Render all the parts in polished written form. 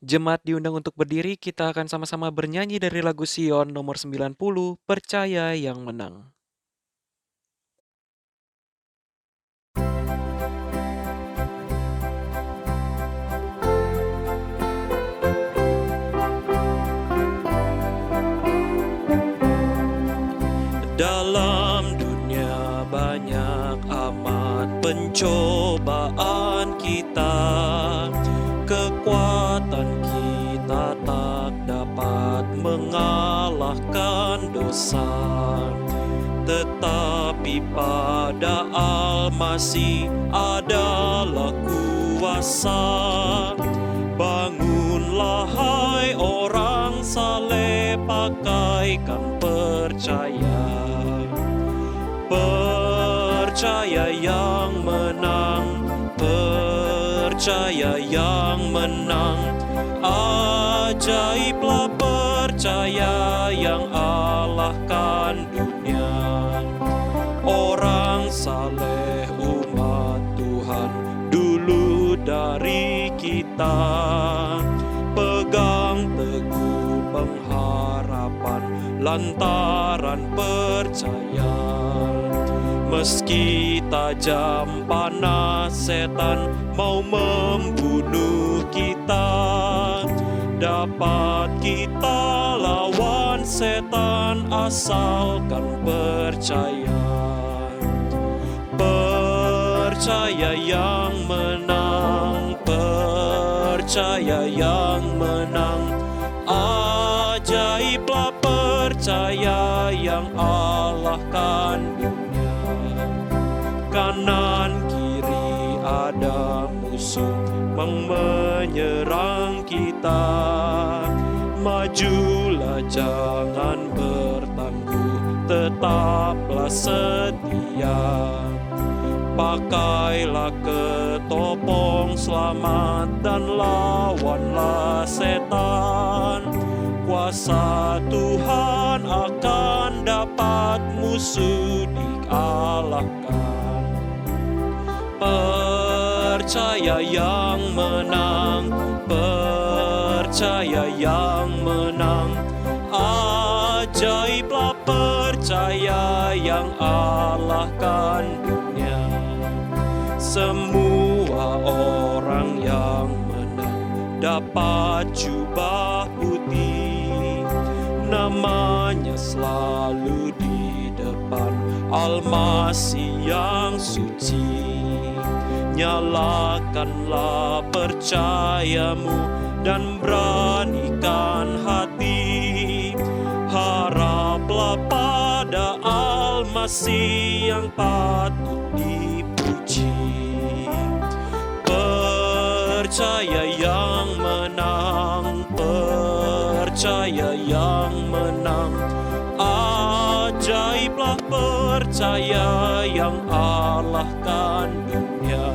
Jemaat diundang untuk berdiri, kita akan sama-sama bernyanyi dari lagu Sion nomor 90, Percaya yang Menang. Dalam dunia banyak amat pencobaan kita, kekuatan kita tak dapat mengalahkan dosa. Tetapi pada Al-Masih adalah kuasa. Bangunlah hai orang saleh, pakaikan percaya. Percaya yang menang, percaya yang menang. Ajaiblah percaya yang alahkan dunia. Orang saleh umat Tuhan dulu dari kita, pegang teguh pengharapan lantaran percaya. Meski tajam panas setan mau membunuh kita, dapat kita lawan setan asalkan percaya. Percaya yang menang, percaya yang menang. Ajaiblah percaya yang alahkan dunia. Kanan kiri ada musuh menyerang kita. Majulah jangan bertangguh, tetaplah setia. Pakailah ketopong selamat dan lawanlah setan. Kuasa Tuhan akan dapat musuh dikalahkan. Percaya yang menang, percaya yang menang. Ajaiblah percaya yang alahkan dunia. Semua orang yang menang dapat jubah putih, namanya selalu di depan Al-Masih yang suci. Nyalakanlah percayamu dan beranikan hati. Haraplah pada Al-Masih yang patut dipuji. Percaya yang menang, percaya yang menang. Ajaiblah percaya yang alahkan dunia.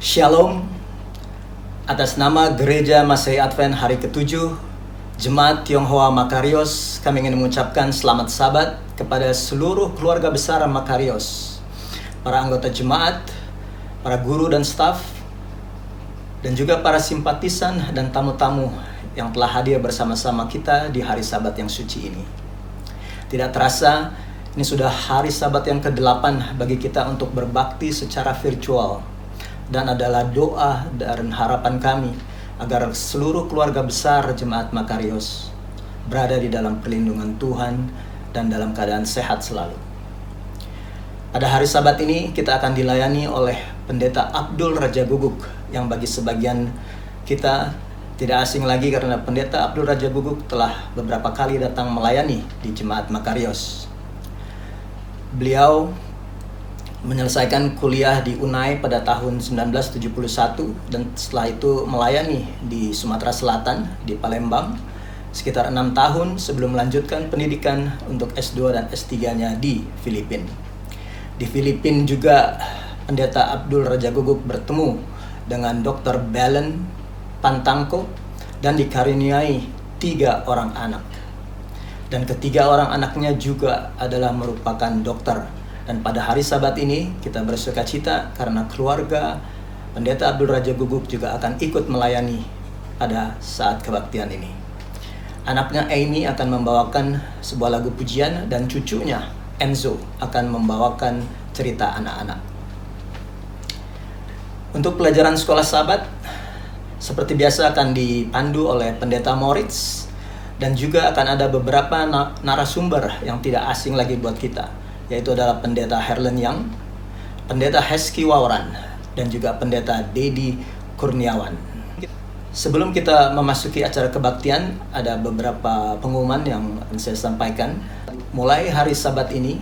Shalom. Atas nama Gereja Masehi Advent hari ke-7, Jemaat Tionghoa Makarios, kami ingin mengucapkan selamat Sabat kepada seluruh keluarga besar Makarios, para anggota jemaat, para guru dan staf, dan juga para simpatisan dan tamu-tamu yang telah hadir bersama-sama kita di hari Sabat yang suci ini. Tidak terasa, ini sudah hari Sabat yang ke-8 bagi kita untuk berbakti secara virtual. Dan adalah doa dan harapan kami agar seluruh keluarga besar Jemaat Makarios berada di dalam perlindungan Tuhan dan dalam keadaan sehat selalu. Pada hari Sabat ini kita akan dilayani oleh Pendeta Abdul Raja Guguk, yang bagi sebagian kita tidak asing lagi karena Pendeta Abdul Raja Guguk telah beberapa kali datang melayani di Jemaat Makarios. Beliau menyelesaikan kuliah di UNAI pada tahun 1971 dan setelah itu melayani di Sumatera Selatan, di Palembang sekitar 6 tahun sebelum melanjutkan pendidikan untuk S2 dan S3-nya di Filipina. Di Filipina juga Pendeta Abdul Raja Guguk bertemu dengan Dr. Belen Pantangko dan dikaruniai 3 orang anak. Dan ketiga orang anaknya juga adalah merupakan dokter. Dan pada hari Sabat ini kita bersuka cita karena keluarga Pendeta Abdul Raja Guguk juga akan ikut melayani pada saat kebaktian ini. Anaknya Amy akan membawakan sebuah lagu pujian dan cucunya Enzo akan membawakan cerita anak-anak. Untuk pelajaran sekolah Sabat, seperti biasa akan dipandu oleh Pendeta Moritz dan juga akan ada beberapa narasumber yang tidak asing lagi buat kita, yaitu adalah Pendeta Herlen Yang, Pendeta Heski Wauran, dan juga Pendeta Dedi Kurniawan. Sebelum kita memasuki acara kebaktian, ada beberapa pengumuman yang akan saya sampaikan. Mulai hari Sabat ini,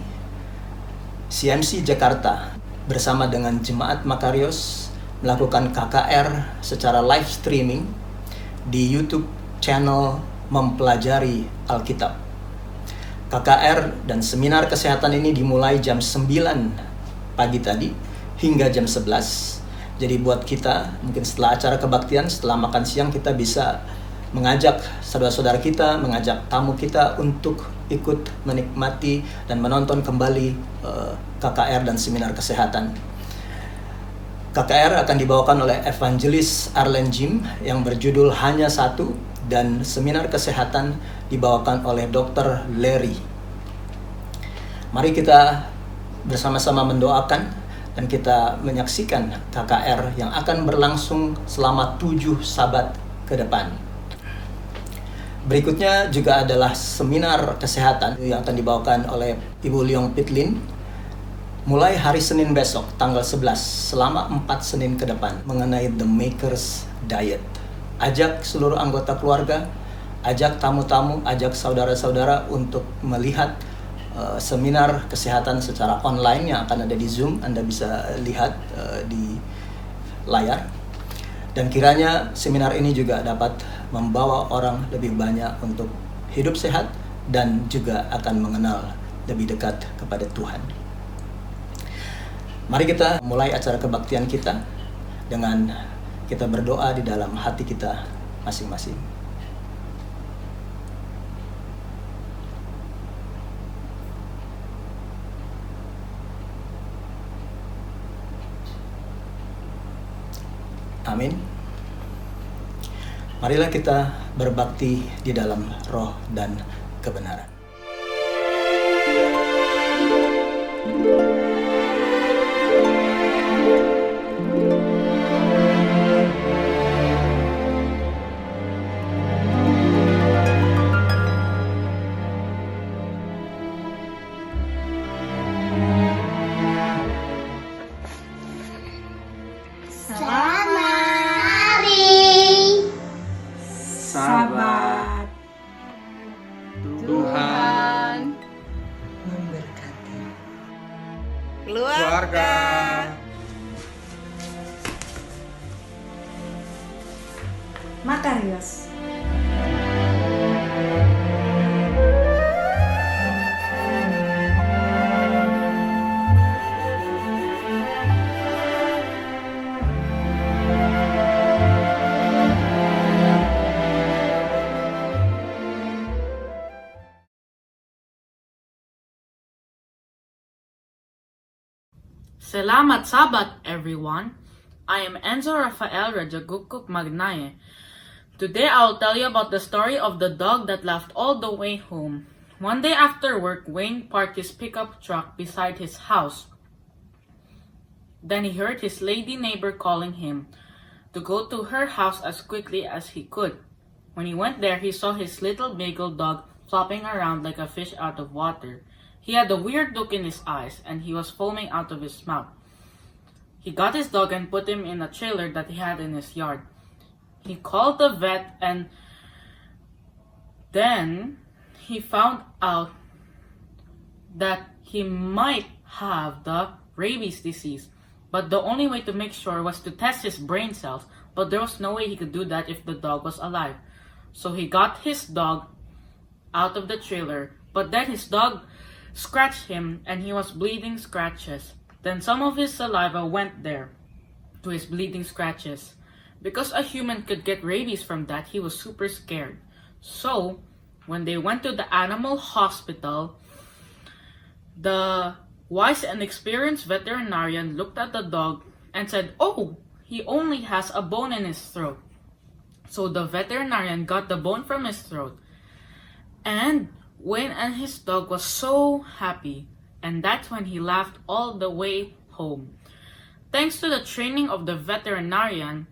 CMC Jakarta bersama dengan Jemaat Makarios melakukan KKR secara live streaming di YouTube channel Mempelajari Alkitab. KKR dan seminar kesehatan ini dimulai jam 9 pagi tadi hingga jam 11. Jadi buat kita, mungkin setelah acara kebaktian, setelah makan siang, kita bisa mengajak saudara-saudara kita, mengajak tamu kita untuk ikut menikmati dan menonton kembali KKR dan seminar kesehatan. KKR akan dibawakan oleh Evangelis Arlen Jim yang berjudul Hanya Satu, dan seminar kesehatan dibawakan oleh Dr. Larry. Mari kita bersama-sama mendoakan dan kita menyaksikan KKR yang akan berlangsung selama 7 Sabat ke depan. Berikutnya juga adalah seminar kesehatan yang akan dibawakan oleh Ibu Leong Pitlin mulai hari Senin besok, tanggal 11, selama 4 Senin ke depan, mengenai The Maker's Diet. Ajak seluruh anggota keluarga, ajak tamu-tamu, ajak saudara-saudara untuk melihat seminar kesehatan secara online yang akan ada di Zoom. Anda bisa lihat di layar. Dan kiranya seminar ini juga dapat membawa orang lebih banyak untuk hidup sehat dan juga akan mengenal lebih dekat kepada Tuhan. Mari kita mulai acara kebaktian kita dengan kita berdoa di dalam hati kita masing-masing. Amin. Marilah kita berbakti di dalam roh dan kebenaran. Sabat. Tuhan Memberkati keluarga. Makarios. Selamat Sabat, everyone. I am Enzo Rafael Rajagukuk Magnaye. Today I will tell you about the story of the dog that laughed all the way home. One day after work, Wayne parked his pickup truck beside his house. Then he heard his lady neighbor calling him to go to her house as quickly as he could. When he went there, he saw his little beagle dog flopping around like a fish out of water. He had a weird look in his eyes, and he was foaming out of his mouth. He got his dog and put him in a trailer that he had in his yard. He called the vet, and then he found out that he might have the rabies disease. But the only way to make sure was to test his brain cells, but there was no way he could do that if the dog was alive. So he got his dog out of the trailer, but then his dog scratched him and he was bleeding scratches. Then some of his saliva went there to his bleeding scratches. Because a human could get rabies from that, he was super scared. So, when they went to the animal hospital, the wise and experienced veterinarian looked at the dog and said, "Oh, he only has a bone in his throat." So the veterinarian got the bone from his throat, and Wayne and his dog was so happy, and that's when he laughed all the way home. Thanks to the training of the veterinarian,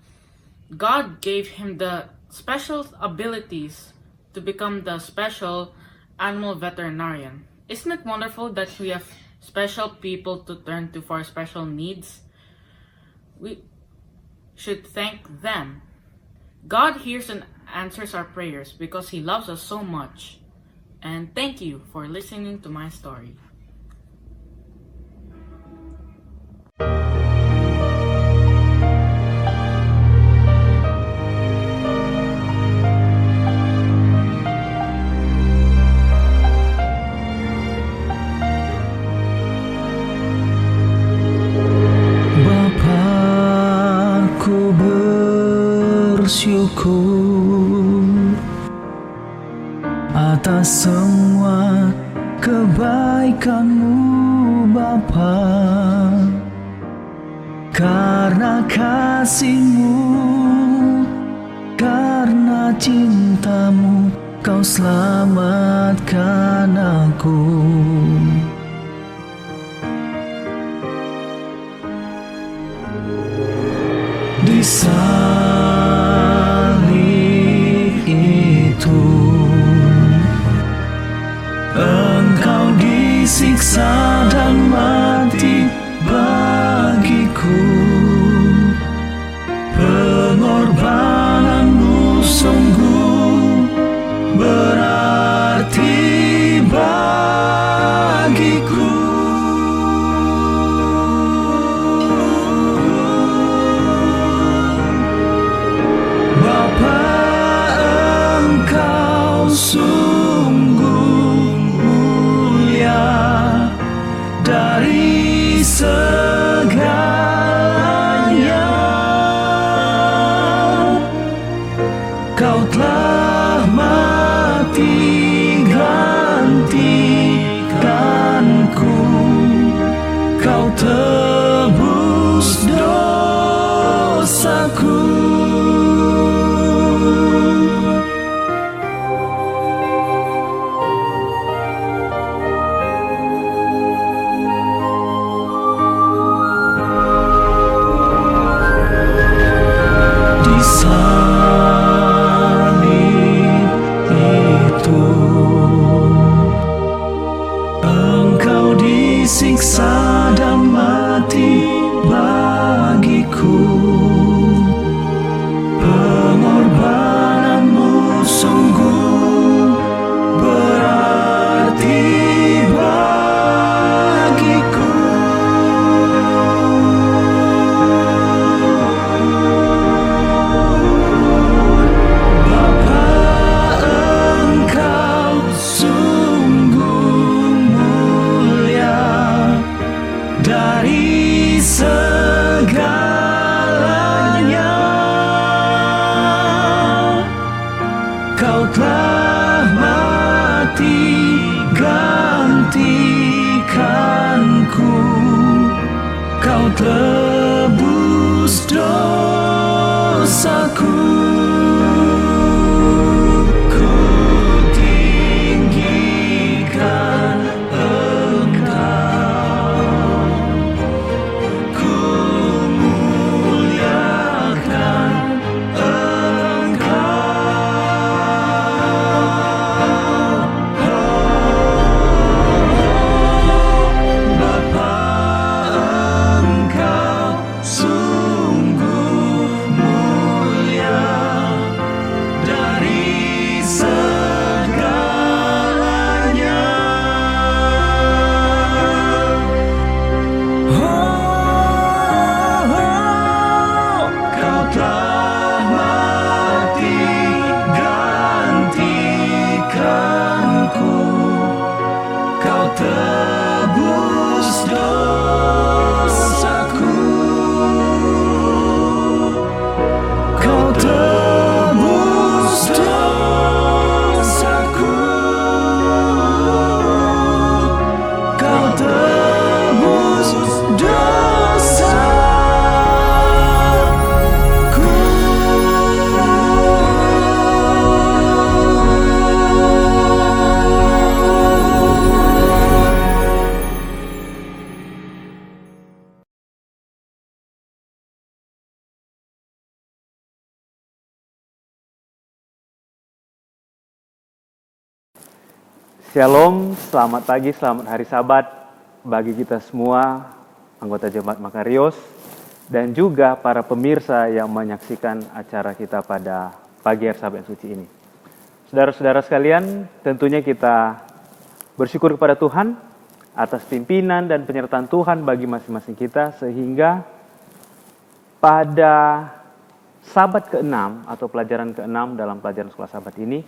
God gave him the special abilities to become the special animal veterinarian. Isn't it wonderful that we have special people to turn to for special needs? We should thank them. God hears and answers our prayers because He loves us so much. And thank you for listening to my story. Bapakku bersyukur atas semua kebaikan-Mu Bapa, karena kasih-Mu, karena cinta-Mu, Kau selamatkan aku. Di salib itu Engkau disiksa dan mati bagiku. Pengorbanan-Mu sungguh berarti bagiku. Bapa, Engkau sungguh mulia dari segalanya. Kau telah mati gantikanku, Kau tebus dosaku. Di salib itu Engkau disiksa dan mati bagiku. Pengorbanan-Mu sungguh berarti bagiku. Bapa, Engkau sungguh mulia dari segalanya. Kau telah mati gantikanku, Kau tebus dosaku. Ku tinggikan Engkau, ku muliakan Engkau. Bapa, Engkau sungguh mulia Shalom, selamat pagi, selamat hari Sabat bagi kita semua, anggota Jemaat Makarios, dan juga para pemirsa yang menyaksikan acara kita pada pagi hari Sabat yang suci ini. Saudara-saudara sekalian, tentunya kita bersyukur kepada Tuhan atas pimpinan dan penyertaan Tuhan bagi masing-masing kita, sehingga pada Sabat ke-6 atau pelajaran ke-6 dalam pelajaran sekolah Sabat ini,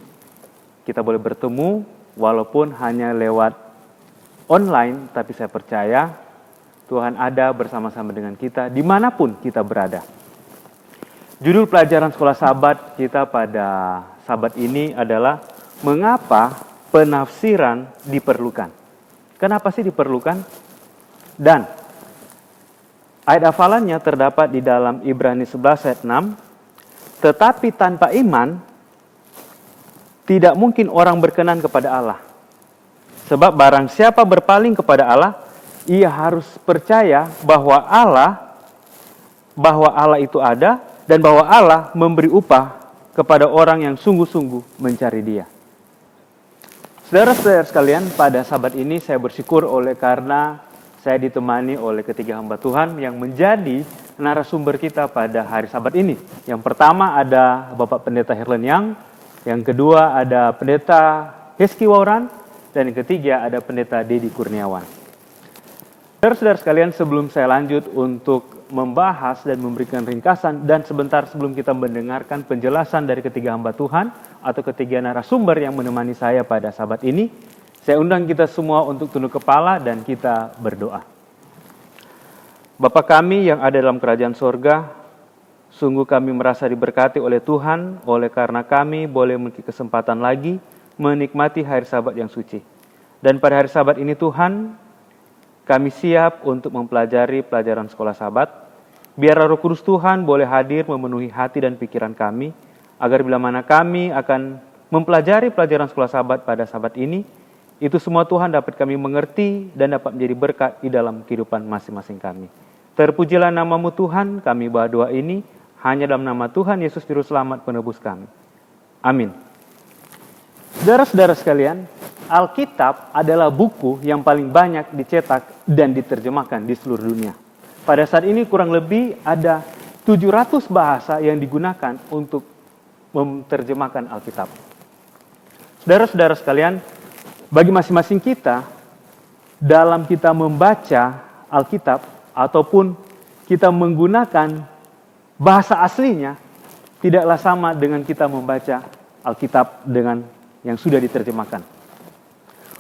kita boleh bertemu walaupun hanya lewat online, tapi saya percaya Tuhan ada bersama-sama dengan kita dimanapun kita berada. Judul pelajaran sekolah Sabat kita pada Sabat ini adalah mengapa penafsiran diperlukan. Kenapa sih diperlukan? Dan ayat hafalannya terdapat di dalam Ibrani 11 ayat 6. Tetapi tanpa iman tidak mungkin orang berkenan kepada Allah. Sebab barang siapa berpaling kepada Allah, ia harus percaya bahwa Allah itu ada dan bahwa Allah memberi upah kepada orang yang sungguh-sungguh mencari Dia. Saudara-saudara sekalian, pada Sabat ini saya bersyukur karena saya ditemani oleh ketiga hamba Tuhan yang menjadi narasumber kita pada hari Sabat ini. Yang pertama ada Bapak Pendeta Herlen Yang, yang kedua ada Pendeta Heski Wauran, dan yang ketiga ada Pendeta Dedi Kurniawan. Saudara-saudara sekalian, sebelum saya lanjut untuk membahas dan memberikan ringkasan, dan sebentar sebelum kita mendengarkan penjelasan dari ketiga hamba Tuhan atau ketiga narasumber yang menemani saya pada Sabat ini, saya undang kita semua untuk tunduk kepala dan kita berdoa. Bapa kami yang ada dalam kerajaan sorga, sungguh kami merasa diberkati oleh Tuhan, oleh karena kami boleh memiliki kesempatan lagi menikmati hari Sabat yang suci. Dan pada hari Sabat ini Tuhan, kami siap untuk mempelajari pelajaran sekolah Sabat. Biar Roh Kudus Tuhan boleh hadir memenuhi hati dan pikiran kami, agar bila mana kami akan mempelajari pelajaran sekolah Sabat pada Sabat ini, itu semua Tuhan dapat kami mengerti dan dapat menjadi berkat di dalam kehidupan masing-masing kami. Terpujilah namamu Tuhan, kami berdoa ini hanya dalam nama Tuhan Yesus Juru Selamat penebus kami. Amin. Saudara-saudara sekalian, Alkitab adalah buku yang paling banyak dicetak dan diterjemahkan di seluruh dunia. Pada saat ini kurang lebih ada 700 bahasa yang digunakan untuk menerjemahkan Alkitab. Saudara-saudara sekalian, bagi masing-masing kita, dalam kita membaca Alkitab ataupun kita menggunakan bahasa aslinya, tidaklah sama dengan kita membaca Alkitab dengan yang sudah diterjemahkan.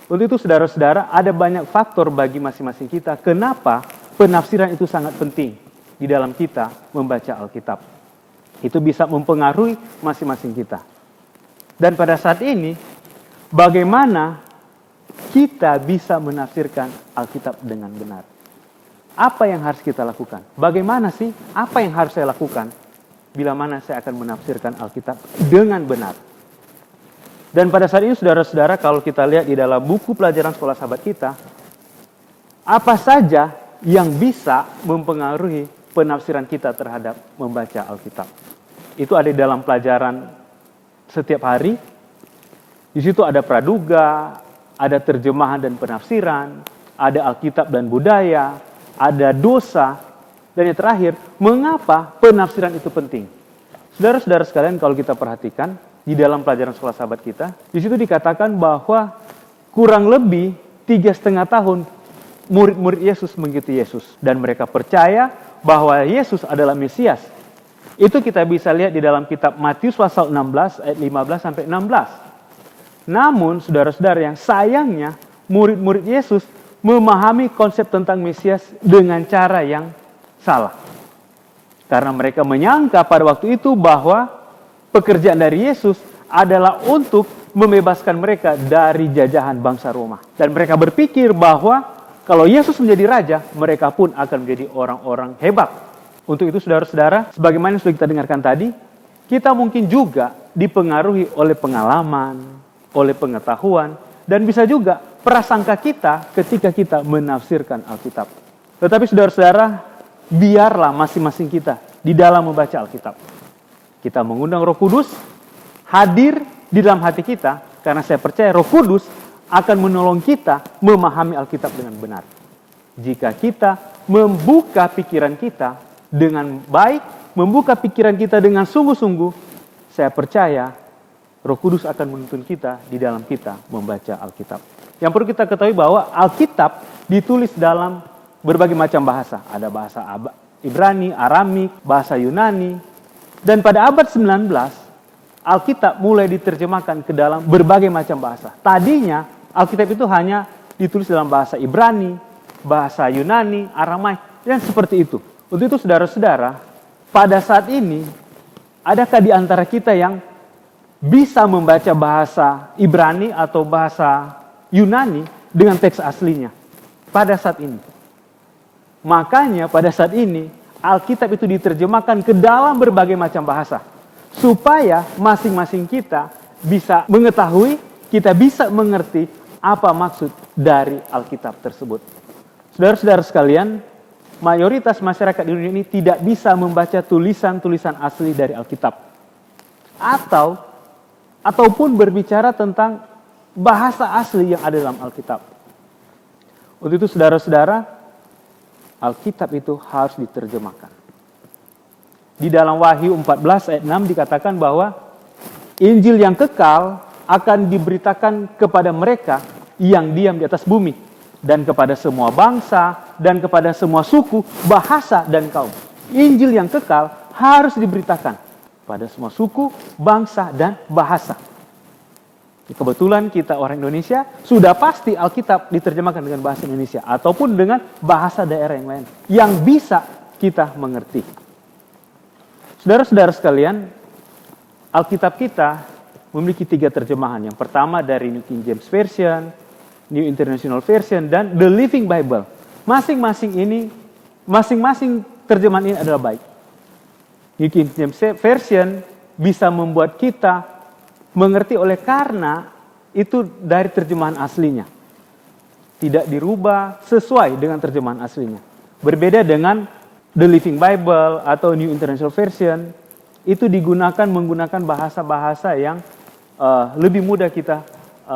Untuk itu saudara-saudara, ada banyak faktor bagi masing-masing kita kenapa penafsiran itu sangat penting di dalam kita membaca Alkitab. Itu bisa mempengaruhi masing-masing kita. Dan pada saat ini, bagaimana kita bisa menafsirkan Alkitab dengan benar? Apa yang harus kita lakukan? Bagaimana sih? Apa yang harus saya lakukan bila mana saya akan menafsirkan Alkitab dengan benar? Dan pada saat ini saudara-saudara, kalau kita lihat di dalam buku pelajaran sekolah Sabat kita, apa saja yang bisa mempengaruhi penafsiran kita terhadap membaca Alkitab? Itu ada di dalam pelajaran setiap hari. Di situ ada praduga, ada terjemahan dan penafsiran, ada Alkitab dan budaya, ada dosa, dan yang terakhir, mengapa penafsiran itu penting? Saudara-saudara sekalian, kalau kita perhatikan di dalam pelajaran sekolah Sabat kita, di situ dikatakan bahwa kurang lebih 3,5 tahun murid-murid Yesus mengikuti Yesus, dan mereka percaya bahwa Yesus adalah Mesias. Itu kita bisa lihat di dalam kitab Matius pasal 16 ayat 15 sampai 16. Namun saudara-saudara yang sayangnya, murid-murid Yesus memahami konsep tentang Mesias dengan cara yang salah. Karena mereka menyangka pada waktu itu bahwa pekerjaan dari Yesus adalah untuk membebaskan mereka dari jajahan bangsa Roma. Dan mereka berpikir bahwa kalau Yesus menjadi raja, mereka pun akan menjadi orang-orang hebat. Untuk itu saudara-saudara, sebagaimana yang sudah kita dengarkan tadi, kita mungkin juga dipengaruhi oleh pengalaman, oleh pengetahuan, dan bisa juga prasangka kita ketika kita menafsirkan Alkitab. Tetapi saudara-saudara, biarlah masing-masing kita di dalam membaca Alkitab. Kita mengundang Roh Kudus hadir di dalam hati kita, karena saya percaya Roh Kudus akan menolong kita memahami Alkitab dengan benar. Jika kita membuka pikiran kita dengan baik, membuka pikiran kita dengan sungguh-sungguh, saya percaya Roh Kudus akan menuntun kita di dalam kita membaca Alkitab. Yang perlu kita ketahui bahwa Alkitab ditulis dalam berbagai macam bahasa. Ada bahasa Ibrani, Aramik, bahasa Yunani. Dan pada abad 19, Alkitab mulai diterjemahkan ke dalam berbagai macam bahasa. Tadinya Alkitab itu hanya ditulis dalam bahasa Ibrani, bahasa Yunani, Aramaik, dan seperti itu. Untuk itu saudara-saudara, pada saat ini, adakah di antara kita yang bisa membaca bahasa Ibrani atau bahasa Yunani dengan teks aslinya? Pada saat ini. Makanya pada saat ini, Alkitab itu diterjemahkan ke dalam berbagai macam bahasa. Supaya masing-masing kita bisa mengetahui, kita bisa mengerti apa maksud dari Alkitab tersebut. Saudara-saudara sekalian, mayoritas masyarakat di dunia ini tidak bisa membaca tulisan-tulisan asli dari Alkitab. Ataupun berbicara tentang bahasa asli yang ada dalam Alkitab. Untuk itu saudara-saudara, Alkitab itu harus diterjemahkan. Di dalam Wahyu 14 ayat 6 dikatakan bahwa Injil yang kekal akan diberitakan kepada mereka yang diam di atas bumi, dan kepada semua bangsa, dan kepada semua suku, bahasa, dan kaum. Injil yang kekal harus diberitakan pada semua suku, bangsa, dan bahasa. Kebetulan kita orang Indonesia, sudah pasti Alkitab diterjemahkan dengan bahasa Indonesia ataupun dengan bahasa daerah yang lain yang bisa kita mengerti. Saudara-saudara sekalian, Alkitab kita memiliki 3 terjemahan. Yang pertama dari New King James Version, New International Version, dan The Living Bible. Masing-masing terjemahan ini adalah baik. New King James Version bisa membuat kita mengerti oleh karena itu dari terjemahan aslinya. Tidak dirubah sesuai dengan terjemahan aslinya. Berbeda dengan The Living Bible atau New International Version, itu menggunakan bahasa-bahasa yang lebih mudah kita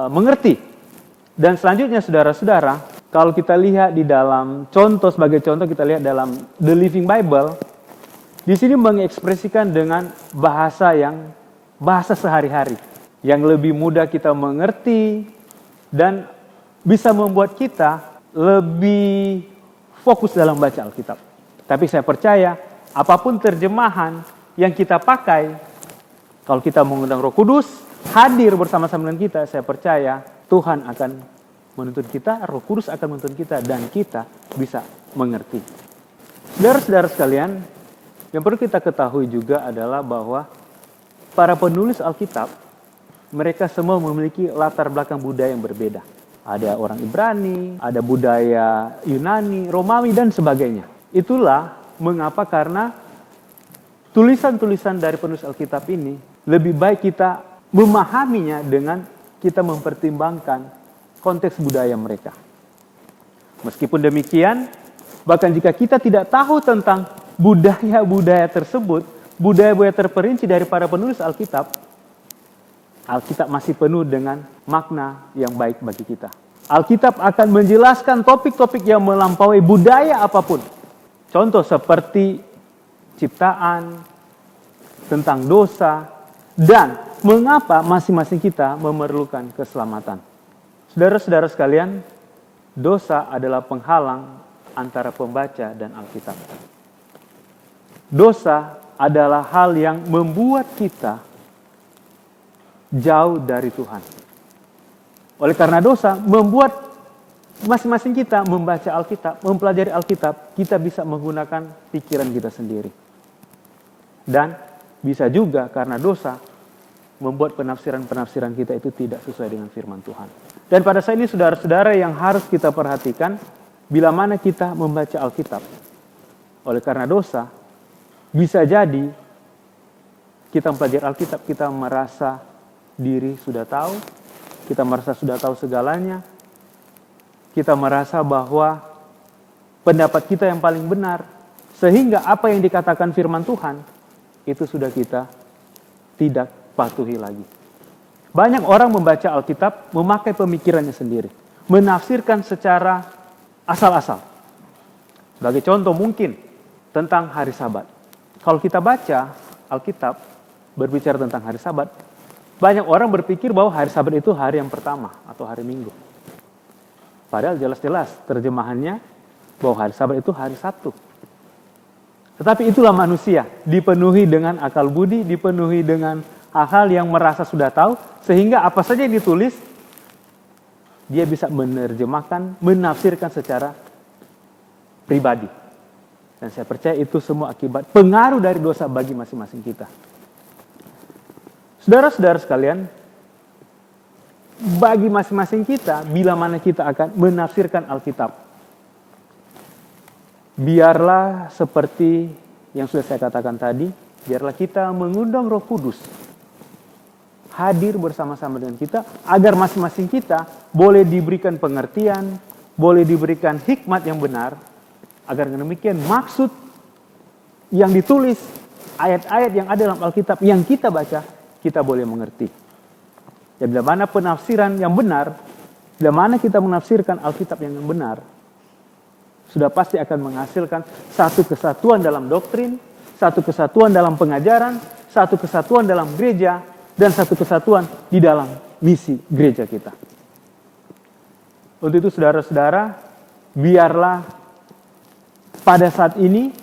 mengerti. Dan selanjutnya saudara-saudara, kalau kita lihat di dalam sebagai contoh kita lihat dalam The Living Bible, di sini mengekspresikan dengan bahasa sehari-hari, yang lebih mudah kita mengerti dan bisa membuat kita lebih fokus dalam baca Alkitab. Tapi saya percaya, apapun terjemahan yang kita pakai, kalau kita mengundang Roh Kudus hadir bersama-sama dengan kita, saya percaya Tuhan akan menuntun kita, Roh Kudus akan menuntun kita, dan kita bisa mengerti. Saudara-saudara sekalian, yang perlu kita ketahui juga adalah bahwa para penulis Alkitab, mereka semua memiliki latar belakang budaya yang berbeda. Ada orang Ibrani, ada budaya Yunani, Romawi, dan sebagainya. Itulah mengapa karena tulisan-tulisan dari penulis Alkitab ini lebih baik kita memahaminya dengan kita mempertimbangkan konteks budaya mereka. Meskipun demikian, bahkan jika kita tidak tahu tentang budaya-budaya tersebut, budaya-budaya terperinci dari para penulis Alkitab, Alkitab masih penuh dengan makna yang baik bagi kita. Alkitab akan menjelaskan topik-topik yang melampaui budaya apapun. Contoh seperti ciptaan, tentang dosa, dan mengapa masing-masing kita memerlukan keselamatan. Saudara-saudara sekalian, dosa adalah penghalang antara pembaca dan Alkitab. Dosa adalah hal yang membuat kita jauh dari Tuhan. Oleh karena dosa membuat masing-masing kita membaca Alkitab, mempelajari Alkitab, kita bisa menggunakan pikiran kita sendiri. Dan bisa juga karena dosa membuat penafsiran-penafsiran kita itu tidak sesuai dengan firman Tuhan. Dan pada saat ini saudara-saudara yang harus kita perhatikan, bila mana kita membaca Alkitab. Oleh karena dosa, bisa jadi kita mempelajari Alkitab, kita merasa diri sudah tahu, kita merasa sudah tahu segalanya, kita merasa bahwa pendapat kita yang paling benar, sehingga apa yang dikatakan firman Tuhan, itu sudah kita tidak patuhi lagi. Banyak orang membaca Alkitab memakai pemikirannya sendiri, menafsirkan secara asal-asal. Sebagai contoh mungkin tentang hari Sabat. Kalau kita baca Alkitab berbicara tentang hari Sabat, banyak orang berpikir bahwa hari Sabat itu hari yang pertama atau hari Minggu. Padahal jelas-jelas terjemahannya bahwa hari Sabat itu hari Sabtu. Tetapi itulah manusia, dipenuhi dengan akal budi, dipenuhi dengan hal-hal yang merasa sudah tahu, sehingga apa saja yang ditulis, dia bisa menerjemahkan, menafsirkan secara pribadi. Dan saya percaya itu semua akibat pengaruh dari dosa bagi masing-masing kita. Saudara-saudara sekalian, bagi masing-masing kita, bila mana kita akan menafsirkan Alkitab, biarlah seperti yang sudah saya katakan tadi, biarlah kita mengundang Roh Kudus hadir bersama-sama dengan kita, agar masing-masing kita boleh diberikan pengertian, boleh diberikan hikmat yang benar, agar demikian maksud yang ditulis, ayat-ayat yang ada dalam Alkitab yang kita baca, kita boleh mengerti. Ya, bila mana penafsiran yang benar, bila mana kita menafsirkan Alkitab yang benar, sudah pasti akan menghasilkan satu kesatuan dalam doktrin, satu kesatuan dalam pengajaran, satu kesatuan dalam gereja, dan satu kesatuan di dalam misi gereja kita. Untuk itu saudara-saudara, biarlah pada saat ini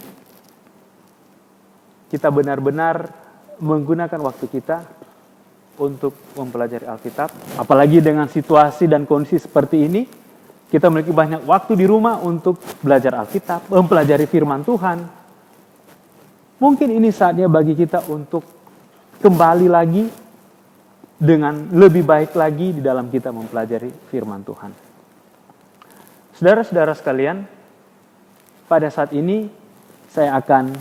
kita benar-benar menggunakan waktu kita untuk mempelajari Alkitab. Apalagi dengan situasi dan kondisi seperti ini, kita memiliki banyak waktu di rumah untuk belajar Alkitab, mempelajari firman Tuhan. Mungkin ini saatnya bagi kita untuk kembali lagi dengan lebih baik lagi di dalam kita mempelajari firman Tuhan. Saudara-saudara sekalian, pada saat ini saya akan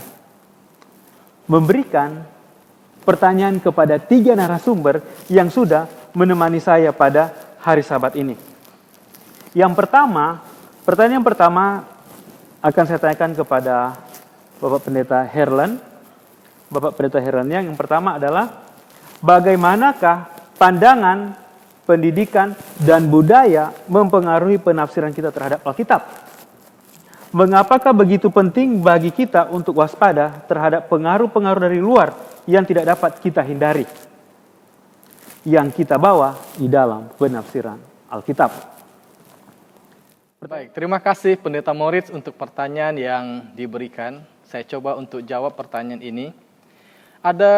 memberikan pertanyaan kepada 3 narasumber yang sudah menemani saya pada hari Sabat ini. Yang pertama, pertanyaan pertama akan saya tanyakan kepada Bapak Pendeta Herlan. Bapak Pendeta Herlan yang pertama adalah, bagaimanakah pandangan, pendidikan, dan budaya mempengaruhi penafsiran kita terhadap Alkitab? Mengapakah begitu penting bagi kita untuk waspada terhadap pengaruh-pengaruh dari luar yang tidak dapat kita hindari, yang kita bawa di dalam penafsiran Alkitab? Baik, terima kasih Pendeta Moritz untuk pertanyaan yang diberikan. Saya coba untuk jawab pertanyaan ini. Ada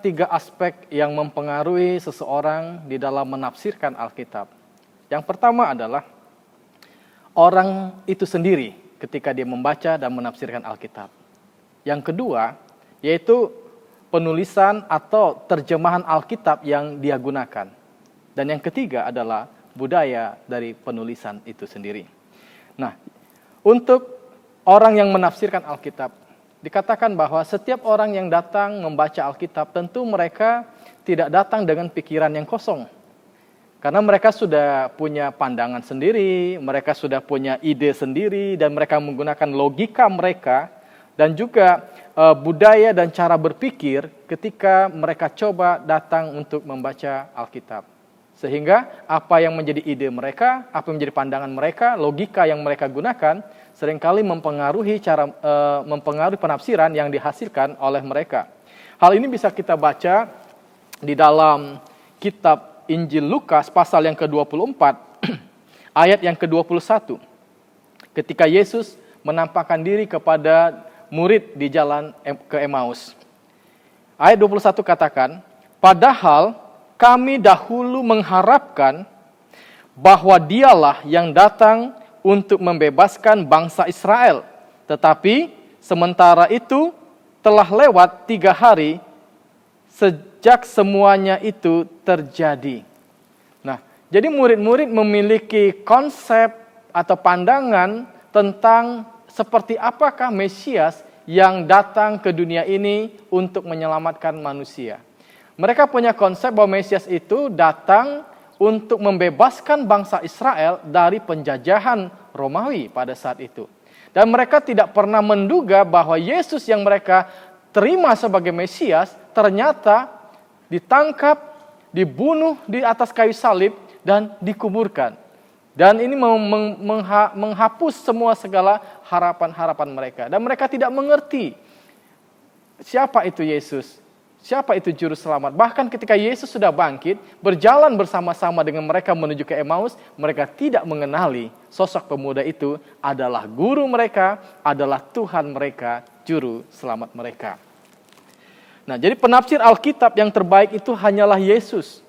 3 aspek yang mempengaruhi seseorang di dalam menafsirkan Alkitab. Yang pertama adalah orang itu sendiri ketika dia membaca dan menafsirkan Alkitab. Yang kedua, yaitu penulisan atau terjemahan Alkitab yang dia gunakan. Dan yang ketiga adalah budaya dari penulisan itu sendiri. Nah, untuk orang yang menafsirkan Alkitab, dikatakan bahwa setiap orang yang datang membaca Alkitab, tentu mereka tidak datang dengan pikiran yang kosong. Karena mereka sudah punya pandangan sendiri, mereka sudah punya ide sendiri, dan mereka menggunakan logika mereka, dan juga budaya dan cara berpikir ketika mereka coba datang untuk membaca Alkitab. Sehingga apa yang menjadi ide mereka, apa yang menjadi pandangan mereka, logika yang mereka gunakan, seringkali mempengaruhi penafsiran yang dihasilkan oleh mereka. Hal ini bisa kita baca di dalam kitab Injil Lukas pasal yang ke-24, ayat yang ke-21. Ketika Yesus menampakkan diri kepada murid di jalan ke Emmaus. Ayat 21 katakan, padahal kami dahulu mengharapkan bahwa dialah yang datang untuk membebaskan bangsa Israel. Tetapi sementara itu telah lewat 3 hari sejak semuanya itu terjadi. Nah, jadi murid-murid memiliki konsep atau pandangan tentang seperti apakah Mesias yang datang ke dunia ini untuk menyelamatkan manusia. Mereka punya konsep bahwa Mesias itu datang untuk membebaskan bangsa Israel dari penjajahan Romawi pada saat itu. Dan mereka tidak pernah menduga bahwa Yesus yang mereka terima sebagai Mesias ternyata ditangkap, dibunuh di atas kayu salib, dan dikuburkan. Dan ini menghapus semua segala harapan-harapan mereka. Dan mereka tidak mengerti siapa itu Yesus, siapa itu Juru Selamat. Bahkan ketika Yesus sudah bangkit, berjalan bersama-sama dengan mereka menuju ke Emmaus, mereka tidak mengenali sosok pemuda itu adalah guru mereka, adalah Tuhan mereka, Juru Selamat mereka. Nah, jadi penafsir Alkitab yang terbaik itu hanyalah Yesus.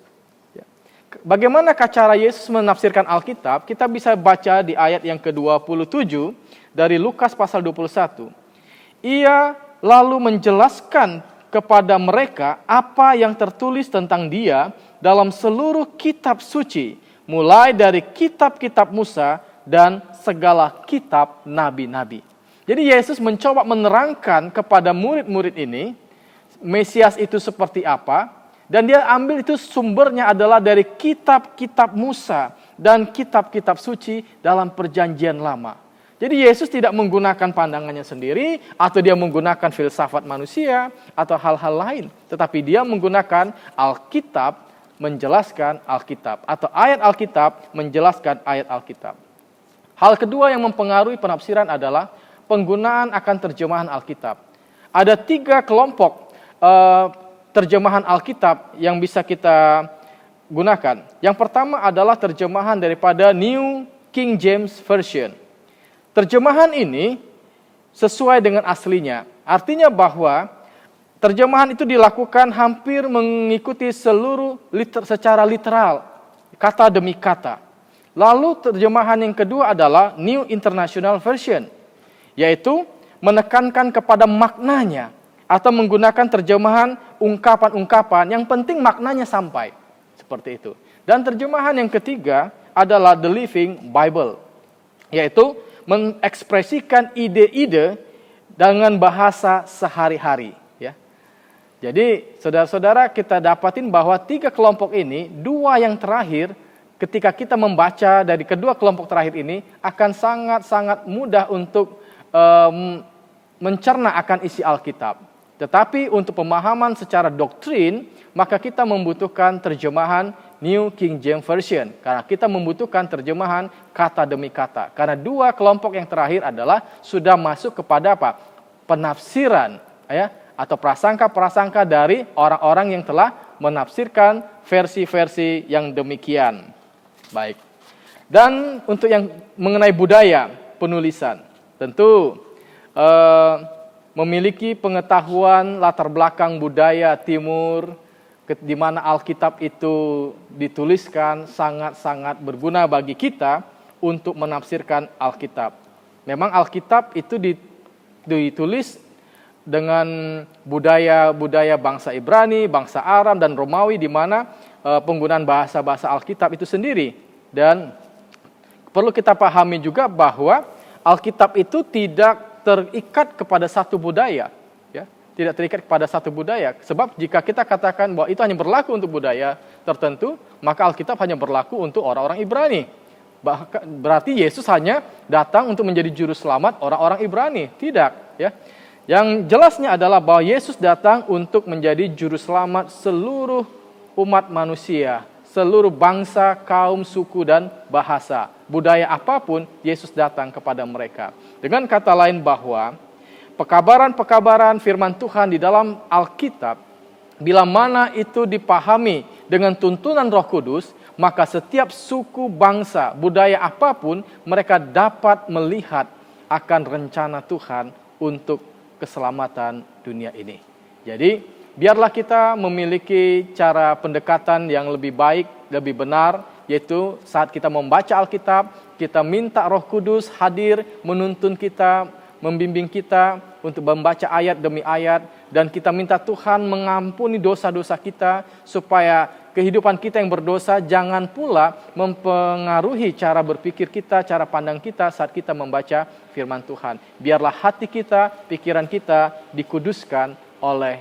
Bagaimana cara Yesus menafsirkan Alkitab? Kita bisa baca di ayat yang ke-27 dari Lukas pasal 21. Ia lalu menjelaskan kepada mereka apa yang tertulis tentang dia dalam seluruh kitab suci, mulai dari kitab-kitab Musa dan segala kitab nabi-nabi. Jadi Yesus mencoba menerangkan kepada murid-murid ini, Mesias itu seperti apa, dan dia ambil itu sumbernya adalah dari kitab-kitab Musa dan kitab-kitab suci dalam perjanjian lama. Jadi Yesus tidak menggunakan pandangannya sendiri, atau dia menggunakan filsafat manusia, atau hal-hal lain. Tetapi dia menggunakan Alkitab menjelaskan Alkitab, atau ayat Alkitab menjelaskan ayat Alkitab. Hal kedua yang mempengaruhi penafsiran adalah penggunaan akan terjemahan Alkitab. Ada 3 kelompok terjemahan Alkitab yang bisa kita gunakan. Yang pertama adalah terjemahan daripada New King James Version. Terjemahan ini sesuai dengan aslinya. Artinya bahwa terjemahan itu dilakukan hampir mengikuti seluruh secara literal, kata demi kata. Lalu terjemahan yang kedua adalah New International Version, yaitu menekankan kepada maknanya, atau menggunakan terjemahan ungkapan-ungkapan yang penting maknanya sampai. Seperti itu. Dan terjemahan yang ketiga adalah The Living Bible, yaitu mengekspresikan ide-ide dengan bahasa sehari-hari. Ya. Jadi saudara-saudara, kita dapatin bahwa 3 kelompok ini, 2 yang terakhir, ketika kita membaca dari kedua kelompok terakhir ini, akan sangat-sangat mudah untuk mencerna akan isi Alkitab. Tetapi untuk pemahaman secara doktrin, maka kita membutuhkan terjemahan New King James Version. Karena kita membutuhkan terjemahan kata demi kata. Karena 2 kelompok yang terakhir adalah sudah masuk kepada apa? Penafsiran, ya, atau prasangka-prasangka dari orang-orang yang telah menafsirkan versi-versi yang demikian. Baik. Dan untuk yang mengenai budaya penulisan, tentu memiliki pengetahuan latar belakang budaya timur, di mana Alkitab itu dituliskan, sangat-sangat berguna bagi kita untuk menafsirkan Alkitab. Memang Alkitab itu ditulis dengan budaya bangsa Ibrani, bangsa Aram, dan Romawi, di mana penggunaan bahasa-bahasa Alkitab itu sendiri. Dan perlu kita pahami juga bahwa Alkitab itu tidak terikat kepada satu budaya, ya, tidak terikat kepada satu budaya. Sebab jika kita katakan bahwa itu hanya berlaku untuk budaya tertentu, maka Alkitab hanya berlaku untuk orang-orang Ibrani. Berarti Yesus hanya datang untuk menjadi juru selamat orang-orang Ibrani. Tidak, ya. Yang jelasnya adalah bahwa Yesus datang untuk menjadi juru selamat seluruh umat manusia, seluruh bangsa, kaum, suku, dan bahasa. Budaya apapun, Yesus datang kepada mereka. Dengan kata lain bahwa pekabaran-pekabaran firman Tuhan di dalam Alkitab, bila mana itu dipahami dengan tuntunan Roh Kudus, maka setiap suku, bangsa, budaya apapun, mereka dapat melihat akan rencana Tuhan untuk keselamatan dunia ini. Jadi, biarlah kita memiliki cara pendekatan yang lebih baik, lebih benar, yaitu saat kita membaca Alkitab, kita minta Roh Kudus hadir, menuntun kita, membimbing kita untuk membaca ayat demi ayat, dan kita minta Tuhan mengampuni dosa-dosa kita, supaya kehidupan kita yang berdosa jangan pula mempengaruhi cara berpikir kita, cara pandang kita saat kita membaca firman Tuhan. Biarlah hati kita, pikiran kita dikuduskan oleh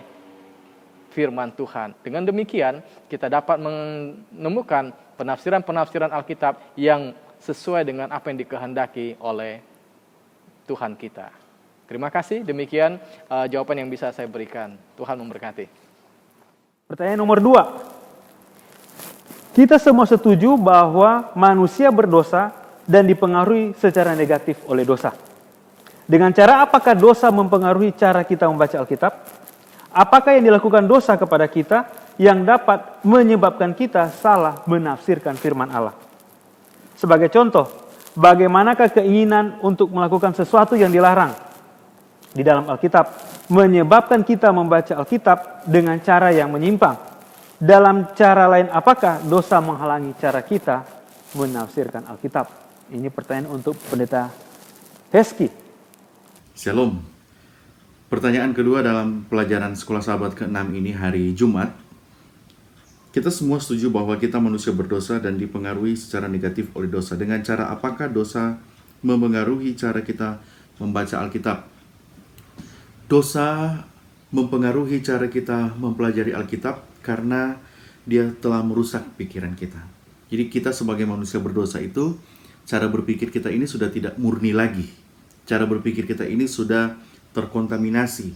firman Tuhan. Dengan demikian, kita dapat menemukan penafsiran-penafsiran Alkitab yang sesuai dengan apa yang dikehendaki oleh Tuhan kita. Terima kasih, demikian jawaban yang bisa saya berikan. Tuhan memberkati. Pertanyaan nomor 2. Kita semua setuju bahwa manusia berdosa dan dipengaruhi secara negatif oleh dosa. Dengan cara apakah dosa mempengaruhi cara kita membaca Alkitab? Apakah yang dilakukan dosa kepada kita yang dapat menyebabkan kita salah menafsirkan firman Allah? Sebagai contoh, bagaimanakah keinginan untuk melakukan sesuatu yang dilarang di dalam Alkitab menyebabkan kita membaca Alkitab dengan cara yang menyimpang? Dalam cara lain, apakah dosa menghalangi cara kita menafsirkan Alkitab? Ini pertanyaan untuk Pendeta Heski. Shalom. Pertanyaan kedua dalam pelajaran Sekolah Sahabat ke-6 ini hari Jumat. Kita semua setuju bahwa kita manusia berdosa dan dipengaruhi secara negatif oleh dosa. Dengan cara apakah dosa mempengaruhi cara kita membaca Alkitab? Dosa mempengaruhi cara kita mempelajari Alkitab karena dia telah merusak pikiran kita. Jadi kita sebagai manusia berdosa itu, cara berpikir kita ini sudah tidak murni lagi. Cara berpikir kita ini sudah terkontaminasi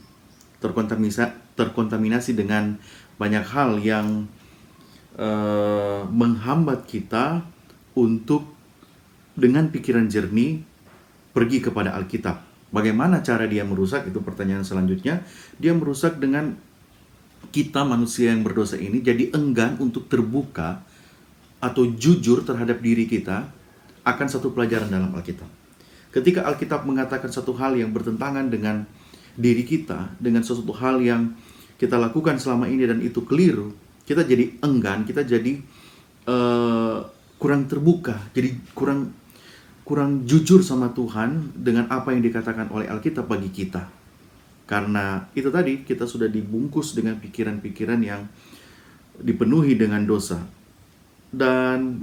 dengan banyak hal yang menghambat kita untuk dengan pikiran jernih pergi kepada Alkitab. Bagaimana cara dia merusak? Itu pertanyaan selanjutnya. Dia merusak dengan kita manusia yang berdosa ini jadi enggan untuk terbuka atau jujur terhadap diri kita akan satu pelajaran dalam Alkitab. Ketika Alkitab mengatakan satu hal yang bertentangan dengan diri kita, dengan sesuatu hal yang kita lakukan selama ini dan itu keliru, kita jadi enggan, kita jadi kurang terbuka, jadi kurang jujur sama Tuhan dengan apa yang dikatakan oleh Alkitab bagi kita. Karena itu tadi, kita sudah dibungkus dengan pikiran-pikiran yang dipenuhi dengan dosa. Dan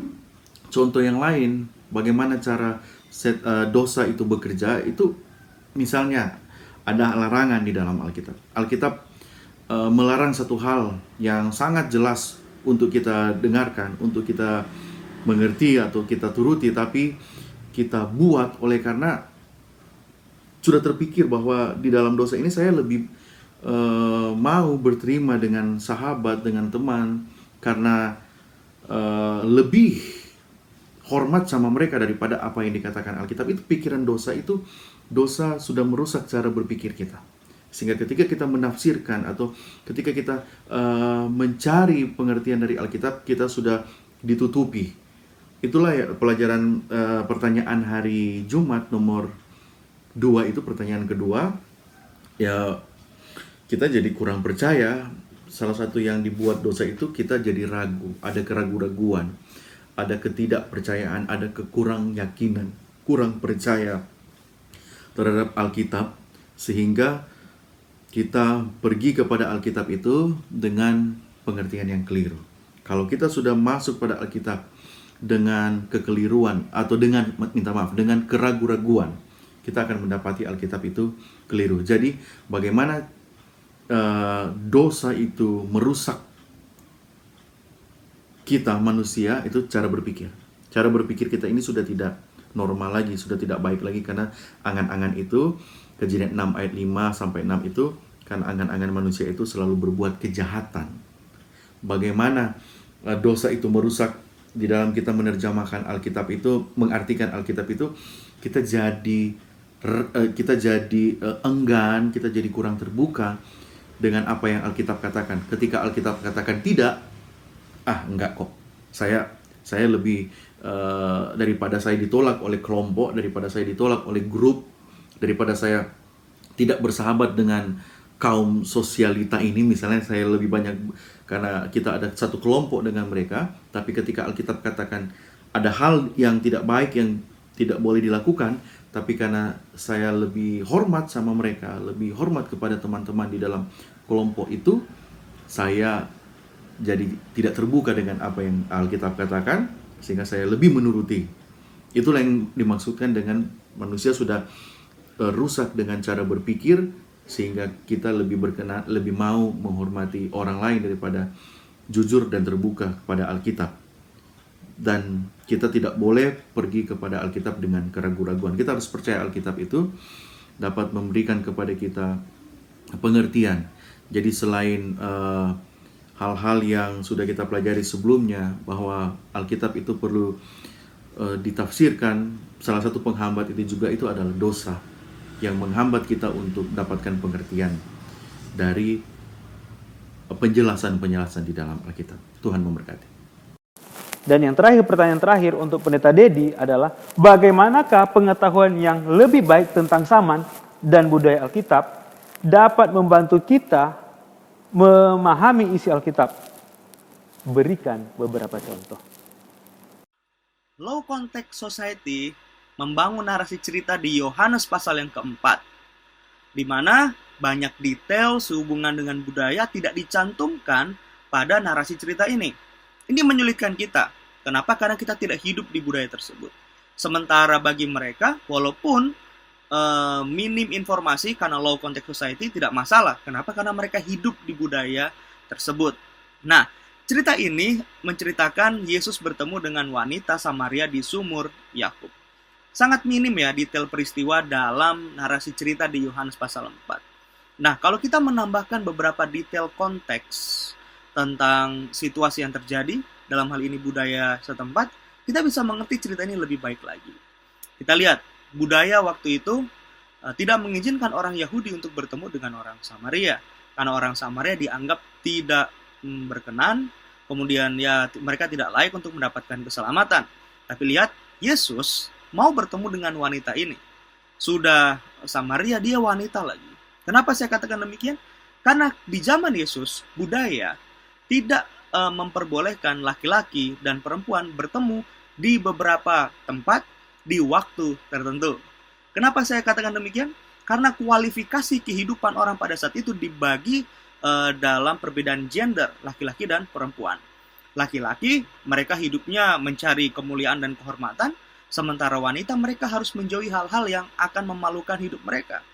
contoh yang lain, bagaimana cara dosa itu bekerja, itu misalnya ada larangan di dalam Alkitab. Alkitab melarang satu hal yang sangat jelas untuk kita dengarkan, untuk kita mengerti atau kita turuti, tapi kita buat oleh karena sudah terpikir bahwa di dalam dosa ini saya lebih mau berterima dengan sahabat, dengan teman, karena lebih hormat sama mereka daripada apa yang dikatakan Alkitab. Itu pikiran dosa itu, dosa sudah merusak cara berpikir kita. Sehingga ketika kita menafsirkan atau ketika kita mencari pengertian dari Alkitab, kita sudah ditutupi. Itulah ya, pelajaran pertanyaan hari Jumat nomor 2 itu, pertanyaan kedua, ya kita jadi kurang percaya. Salah satu yang dibuat dosa itu kita jadi ragu, ada keraguan-raguan, ada ketidakpercayaan, ada kekurang yakinan, kurang percaya terhadap Alkitab, sehingga kita pergi kepada Alkitab itu dengan pengertian yang keliru. Kalau kita sudah masuk pada Alkitab dengan kekeliruan atau dengan keraguan-raguan, kita akan mendapati Alkitab itu keliru. Jadi bagaimana dosa itu merusak kita manusia, itu cara berpikir. Cara berpikir kita ini sudah tidak normal lagi, sudah tidak baik lagi, karena angan-angan itu, Kejadian 6 ayat 5 sampai 6 itu, karena angan-angan manusia itu selalu berbuat kejahatan. Bagaimana dosa itu merusak di dalam kita menerjemahkan Alkitab itu, mengartikan Alkitab itu, kita jadi enggan, kita jadi kurang terbuka dengan apa yang Alkitab katakan. Ketika Alkitab katakan tidak, enggak kok. Saya lebih daripada saya ditolak oleh kelompok, daripada saya ditolak oleh grup, daripada saya tidak bersahabat dengan kaum sosialita ini, misalnya saya lebih banyak karena kita ada satu kelompok dengan mereka. Tapi ketika Alkitab katakan ada hal yang tidak baik yang tidak boleh dilakukan, tapi karena saya lebih hormat sama mereka, lebih hormat kepada teman-teman di dalam kelompok itu, saya jadi tidak terbuka dengan apa yang Alkitab katakan, sehingga saya lebih menuruti. Itulah yang dimaksudkan dengan manusia sudah rusak dengan cara berpikir, sehingga kita lebih mau menghormati orang lain daripada jujur dan terbuka kepada Alkitab. Dan kita tidak boleh pergi kepada Alkitab dengan keraguan-raguan. Kita harus percaya Alkitab itu dapat memberikan kepada kita pengertian. Jadi selain hal-hal yang sudah kita pelajari sebelumnya, bahwa Alkitab itu perlu ditafsirkan. Salah satu penghambat itu juga itu adalah dosa yang menghambat kita untuk mendapatkan pengertian dari penjelasan-penjelasan di dalam Alkitab. Tuhan memberkati. Dan yang terakhir, pertanyaan terakhir untuk Pendeta Dedi adalah, bagaimanakah pengetahuan yang lebih baik tentang zaman dan budaya Alkitab dapat membantu kita memahami isi Alkitab? Berikan beberapa contoh. Low Context Society membangun narasi cerita di Yohanes pasal yang keempat, di mana banyak detail sehubungan dengan budaya tidak dicantumkan pada narasi cerita ini. Ini menyulitkan kita. Kenapa? Karena kita tidak hidup di budaya tersebut. Sementara bagi mereka, walaupun minim informasi karena Low Context Society tidak masalah. Kenapa? Karena mereka hidup di budaya tersebut. Nah, cerita ini menceritakan Yesus bertemu dengan wanita Samaria di sumur Yakub. Sangat minim ya detail peristiwa dalam narasi cerita di Yohanes pasal 4. Nah, kalau kita menambahkan beberapa detail konteks tentang situasi yang terjadi, dalam hal ini budaya setempat, kita bisa mengerti cerita ini lebih baik lagi. Kita lihat, budaya waktu itu tidak mengizinkan orang Yahudi untuk bertemu dengan orang Samaria. Karena orang Samaria dianggap tidak berkenan, kemudian ya mereka tidak layak untuk mendapatkan keselamatan. Tapi lihat, Yesus mau bertemu dengan wanita ini. Sudah Samaria, dia wanita lagi. Kenapa saya katakan demikian? Karena di zaman Yesus, budaya tidak memperbolehkan laki-laki dan perempuan bertemu di beberapa tempat di waktu tertentu. Kenapa saya katakan demikian? Karena kualifikasi kehidupan orang pada saat itu dibagi dalam perbedaan gender, laki-laki dan perempuan. Laki-laki, mereka hidupnya mencari kemuliaan dan kehormatan, sementara wanita mereka harus menjauhi hal-hal yang akan memalukan hidup mereka.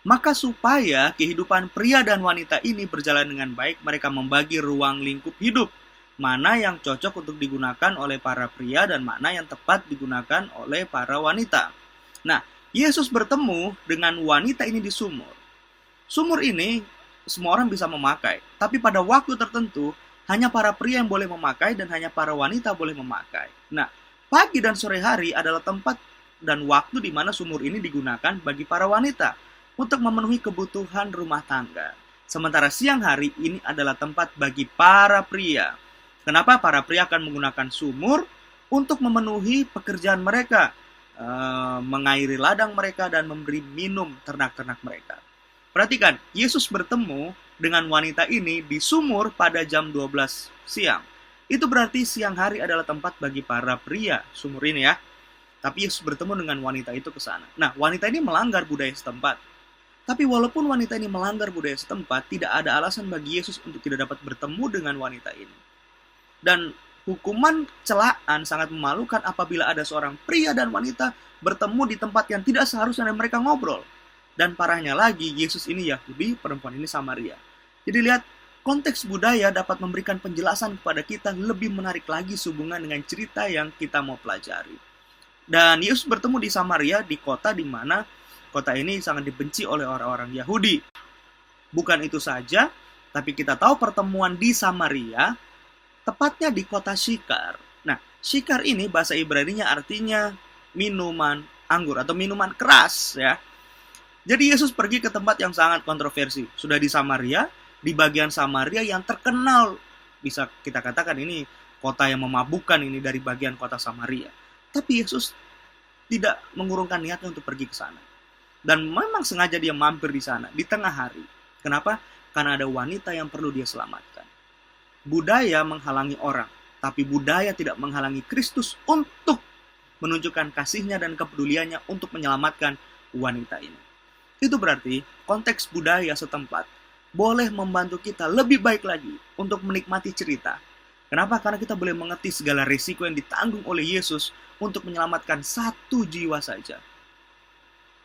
Maka supaya kehidupan pria dan wanita ini berjalan dengan baik, mereka membagi ruang lingkup hidup. Mana yang cocok untuk digunakan oleh para pria dan mana yang tepat digunakan oleh para wanita. Nah, Yesus bertemu dengan wanita ini di sumur. Sumur ini semua orang bisa memakai, tapi pada waktu tertentu hanya para pria yang boleh memakai dan hanya para wanita boleh memakai. Nah, pagi dan sore hari adalah tempat dan waktu di mana sumur ini digunakan bagi para wanita untuk memenuhi kebutuhan rumah tangga. Sementara siang hari ini adalah tempat bagi para pria. Kenapa? Para pria akan menggunakan sumur untuk memenuhi pekerjaan mereka, mengairi ladang mereka dan memberi minum ternak-ternak mereka. Perhatikan, Yesus bertemu dengan wanita ini di sumur pada jam 12 siang. Itu berarti siang hari adalah tempat bagi para pria, sumur ini ya. Tapi Yesus bertemu dengan wanita itu ke sana. Nah, wanita ini melanggar budaya setempat. Tapi walaupun wanita ini melanggar budaya setempat, tidak ada alasan bagi Yesus untuk tidak dapat bertemu dengan wanita ini. Dan hukuman celaan sangat memalukan apabila ada seorang pria dan wanita bertemu di tempat yang tidak seharusnya mereka ngobrol. Dan parahnya lagi, Yesus ini Yahudi, perempuan ini Samaria. Jadi lihat, konteks budaya dapat memberikan penjelasan kepada kita lebih menarik lagi sehubungan dengan cerita yang kita mau pelajari. Dan Yesus bertemu di Samaria, di kota di mana kota ini sangat dibenci oleh orang-orang Yahudi. Bukan itu saja, tapi kita tahu pertemuan di Samaria, tepatnya di kota Syikar. Nah, Syikar ini bahasa Ibrani-nya artinya minuman anggur atau minuman keras ya. Jadi Yesus pergi ke tempat yang sangat kontroversi. Sudah di Samaria, di bagian Samaria yang terkenal, bisa kita katakan ini kota yang memabukkan ini dari bagian kota Samaria. Tapi Yesus tidak mengurungkan niatnya untuk pergi ke sana. Dan memang sengaja dia mampir di sana, di tengah hari. Kenapa? Karena ada wanita yang perlu dia selamatkan. Budaya menghalangi orang, tapi budaya tidak menghalangi Kristus untuk menunjukkan kasihnya dan kepeduliannya untuk menyelamatkan wanita ini. Itu berarti konteks budaya setempat boleh membantu kita lebih baik lagi untuk menikmati cerita. Kenapa? Karena kita boleh mengerti segala risiko yang ditanggung oleh Yesus untuk menyelamatkan satu jiwa saja.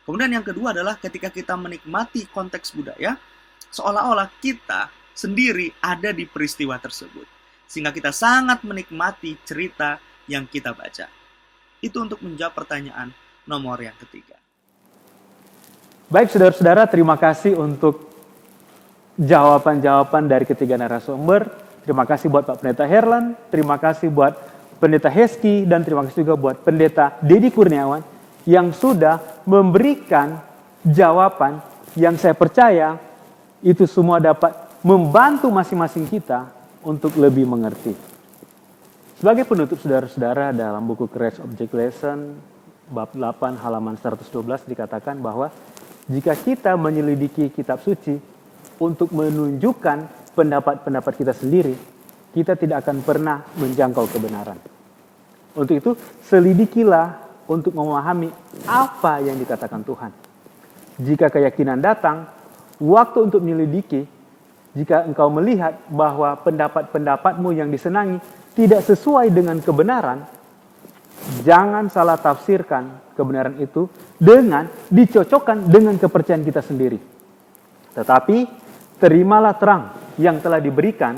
Kemudian yang kedua adalah ketika kita menikmati konteks budaya, seolah-olah kita sendiri ada di peristiwa tersebut. Sehingga kita sangat menikmati cerita yang kita baca. Itu untuk menjawab pertanyaan nomor yang ketiga. Baik saudara-saudara, terima kasih untuk jawaban-jawaban dari ketiga narasumber. Terima kasih buat Pak Pendeta Herlan, terima kasih buat Pendeta Heski, dan terima kasih juga buat Pendeta Dedi Kurniawan yang sudah memberikan jawaban yang saya percaya itu semua dapat membantu masing-masing kita untuk lebih mengerti. Sebagai penutup saudara-saudara, dalam buku Courage Object Lesson bab 8 halaman 112 dikatakan bahwa jika kita menyelidiki kitab suci untuk menunjukkan pendapat-pendapat kita sendiri, kita tidak akan pernah menjangkau kebenaran. Untuk itu, selidikilah untuk memahami apa yang dikatakan Tuhan. Jika keyakinan datang, waktu untuk menyelidiki, jika engkau melihat bahwa pendapat-pendapatmu yang disenangi tidak sesuai dengan kebenaran, jangan salah tafsirkan kebenaran itu dengan dicocokkan dengan kepercayaan kita sendiri. Tetapi, terimalah terang yang telah diberikan,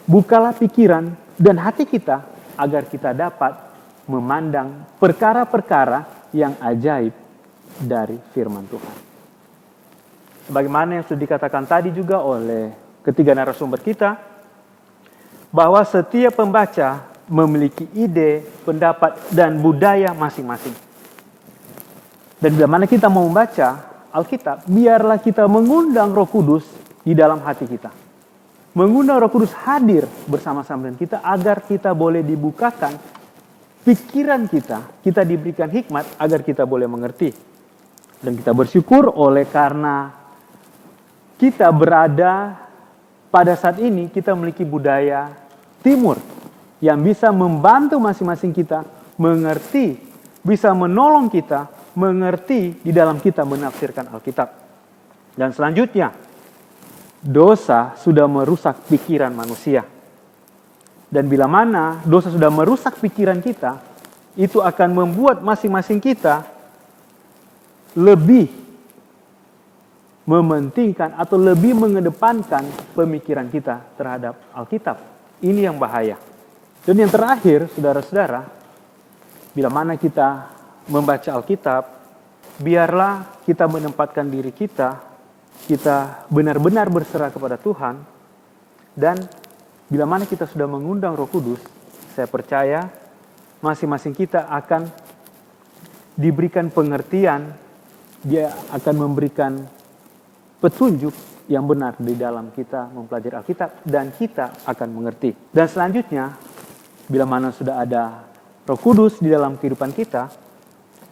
bukalah pikiran dan hati kita agar kita dapat memandang perkara-perkara yang ajaib dari firman Tuhan. Sebagaimana yang sudah dikatakan tadi juga oleh ketiga narasumber kita, bahwa setiap pembaca memiliki ide, pendapat, dan budaya masing-masing. Dan bila mana kita mau membaca Alkitab, biarlah kita mengundang Roh Kudus di dalam hati kita. Mengundang Roh Kudus hadir bersama-sama dengan kita agar kita boleh dibukakan pikiran kita diberikan hikmat agar kita boleh mengerti. Dan kita bersyukur oleh karena kita berada pada saat ini, kita memiliki budaya Timur yang bisa membantu masing-masing kita mengerti, bisa menolong kita mengerti di dalam kita menafsirkan Alkitab. Dan selanjutnya, dosa sudah merusak pikiran manusia. Dan bila mana dosa sudah merusak pikiran kita, itu akan membuat masing-masing kita lebih mementingkan atau lebih mengedepankan pemikiran kita terhadap Alkitab. Ini yang bahaya. Dan yang terakhir, saudara-saudara, bila mana kita membaca Alkitab, biarlah kita menempatkan diri kita benar-benar berserah kepada Tuhan, dan bila mana kita sudah mengundang Roh Kudus, saya percaya masing-masing kita akan diberikan pengertian, dia akan memberikan petunjuk yang benar di dalam kita mempelajari Alkitab, dan kita akan mengerti. Dan selanjutnya, bila mana sudah ada Roh Kudus di dalam kehidupan kita,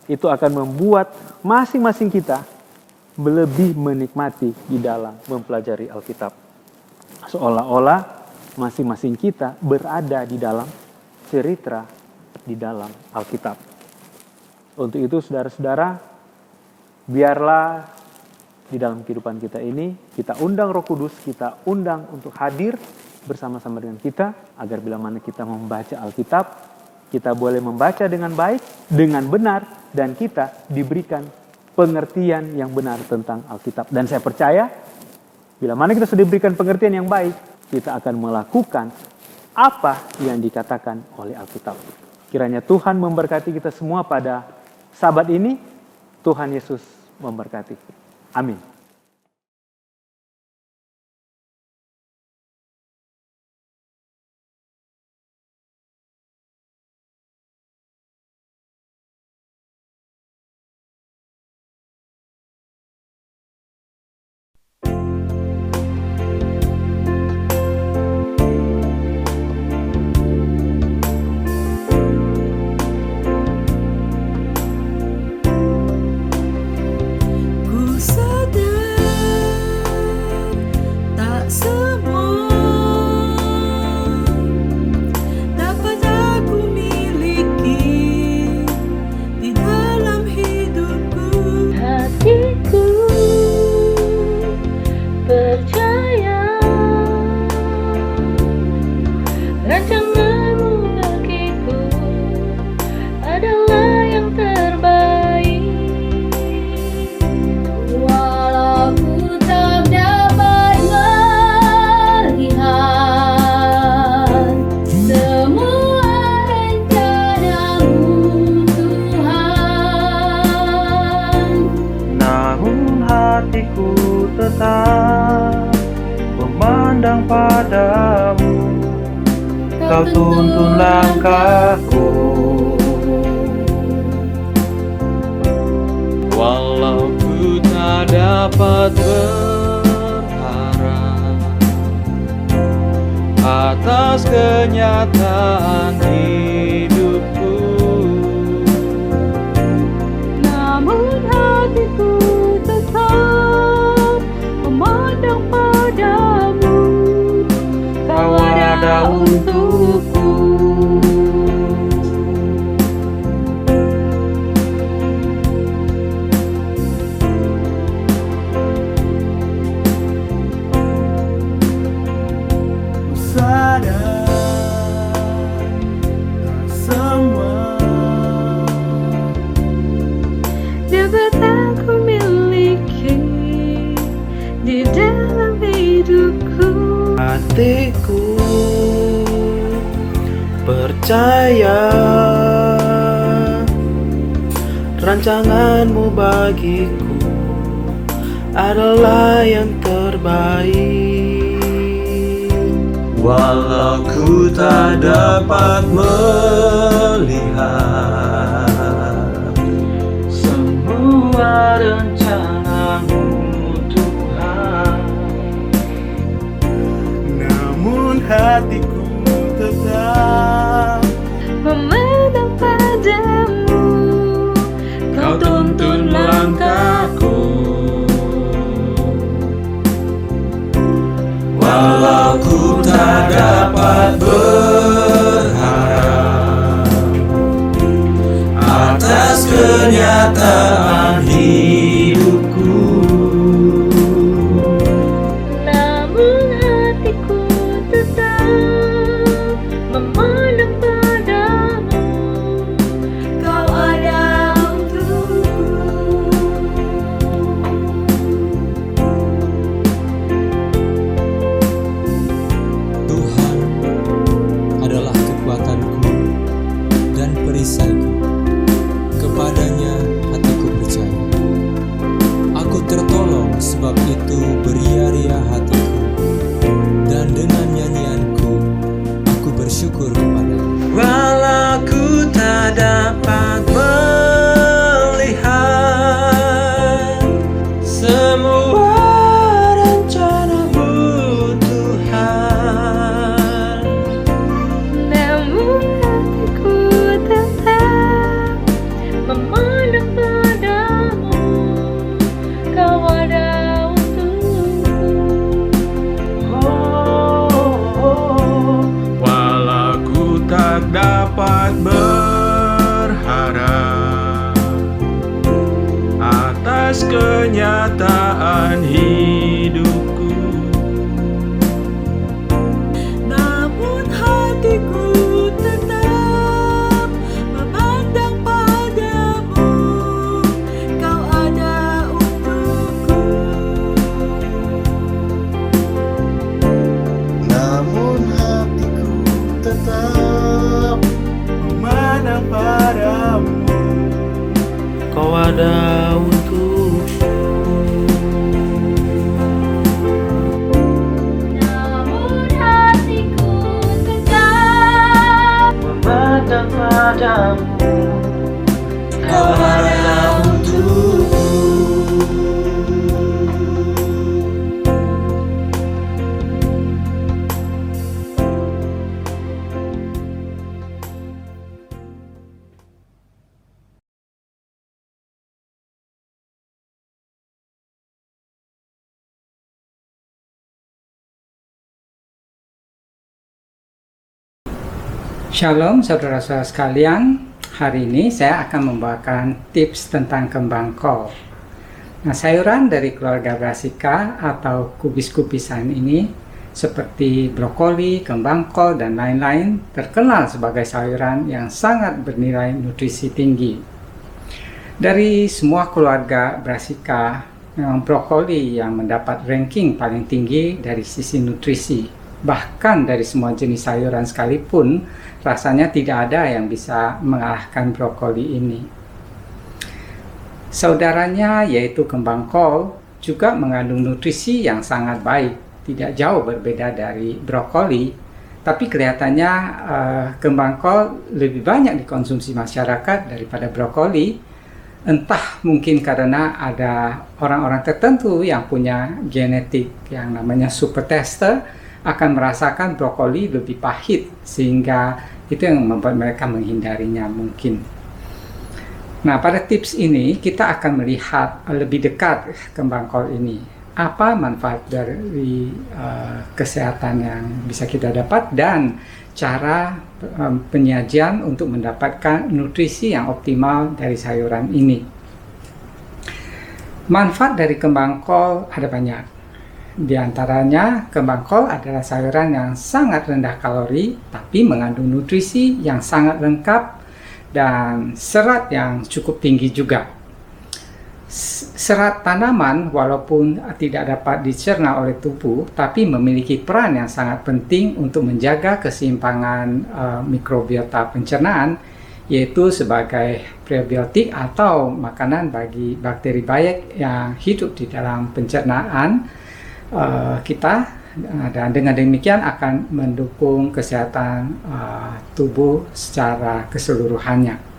itu akan membuat masing-masing kita lebih menikmati di dalam mempelajari Alkitab. Seolah-olah masing-masing kita berada di dalam cerita di dalam Alkitab. Untuk itu, saudara-saudara, biarlah di dalam kehidupan kita ini, kita undang Roh Kudus, kita undang untuk hadir bersama-sama dengan kita, agar bila mana kita membaca Alkitab, kita boleh membaca dengan baik, dengan benar, dan kita diberikan pengertian yang benar tentang Alkitab. Dan saya percaya, bila mana kita sudah diberikan pengertian yang baik, kita akan melakukan apa yang dikatakan oleh Alkitab. Kiranya Tuhan memberkati kita semua pada Sabat ini. Tuhan Yesus memberkati. Amin. Ku sadar memandang padamu, Kau tuntun langkahku. Walau ku tak dapat berharap atas kenyataan hidupku, namun hatiku tetap memandang padamu, Kau ada untukku. Dapat aku miliki di dalam hidupku. Hatiku percaya rancanganmu bagiku adalah yang terbaik. Walau ku tak dapat melihat Semua rencanamu Tuhan, namun hatiku tetap Memandang padamu, Kau tuntun langkahku. Walau ku tak dapat berharap atas kenyataan hidupku, Namun hatiku tetap memandang padamu, Kau ada untukku. Tuhan adalah kekuatanku dan perisaiku, kepadanya hatiku percaya. Aku tertolong, sebab itu beria-ria hatiku, dan dengan nyanyianku aku bersyukur kepadanya. walau ku tak dapat melihat semua rencanamu Tuhan, Namun hatiku tetap memandang padamu, Kau ada untukku. walau ku tak dapat berharap atas kenyataan hidupku, Namun hatiku tetap memandang padamu, Kau ada untukku. namun hatiku tetap memandang padamu, Kau ada untukku. Namun hatiku tetap Memandang padamu, Kau ada untukku. Shalom saudara-saudara sekalian, hari ini saya akan membawakan tips tentang kembang kol. Nah, sayuran dari keluarga Brassica atau kubis-kubisan ini seperti brokoli, kembang kol, dan lain-lain terkenal sebagai sayuran yang sangat bernilai nutrisi tinggi. Dari semua keluarga Brassica, memang brokoli yang mendapat ranking paling tinggi dari sisi nutrisi. Bahkan dari semua jenis sayuran sekalipun, rasanya tidak ada yang bisa mengalahkan brokoli ini. Saudaranya yaitu kembang kol juga mengandung nutrisi yang sangat baik, tidak jauh berbeda dari brokoli, tapi kelihatannya kembang kol lebih banyak dikonsumsi masyarakat daripada brokoli. Entah mungkin karena ada orang-orang tertentu yang punya genetik yang namanya super tester akan merasakan brokoli lebih pahit, sehingga itu yang membuat mereka menghindarinya mungkin. Nah, pada tips ini kita akan melihat lebih dekat kembang kol ini. Apa manfaat dari kesehatan yang bisa kita dapat dan cara penyajian untuk mendapatkan nutrisi yang optimal dari sayuran ini. Manfaat dari kembang kol ada banyak. Di antaranya, kembang kol adalah sayuran yang sangat rendah kalori tapi mengandung nutrisi yang sangat lengkap dan serat yang cukup tinggi juga. Serat tanaman walaupun tidak dapat dicerna oleh tubuh, tapi memiliki peran yang sangat penting untuk menjaga keseimbangan mikrobiota pencernaan, yaitu sebagai prebiotik atau makanan bagi bakteri baik yang hidup di dalam pencernaan kita, dan dengan demikian akan mendukung kesehatan tubuh secara keseluruhannya.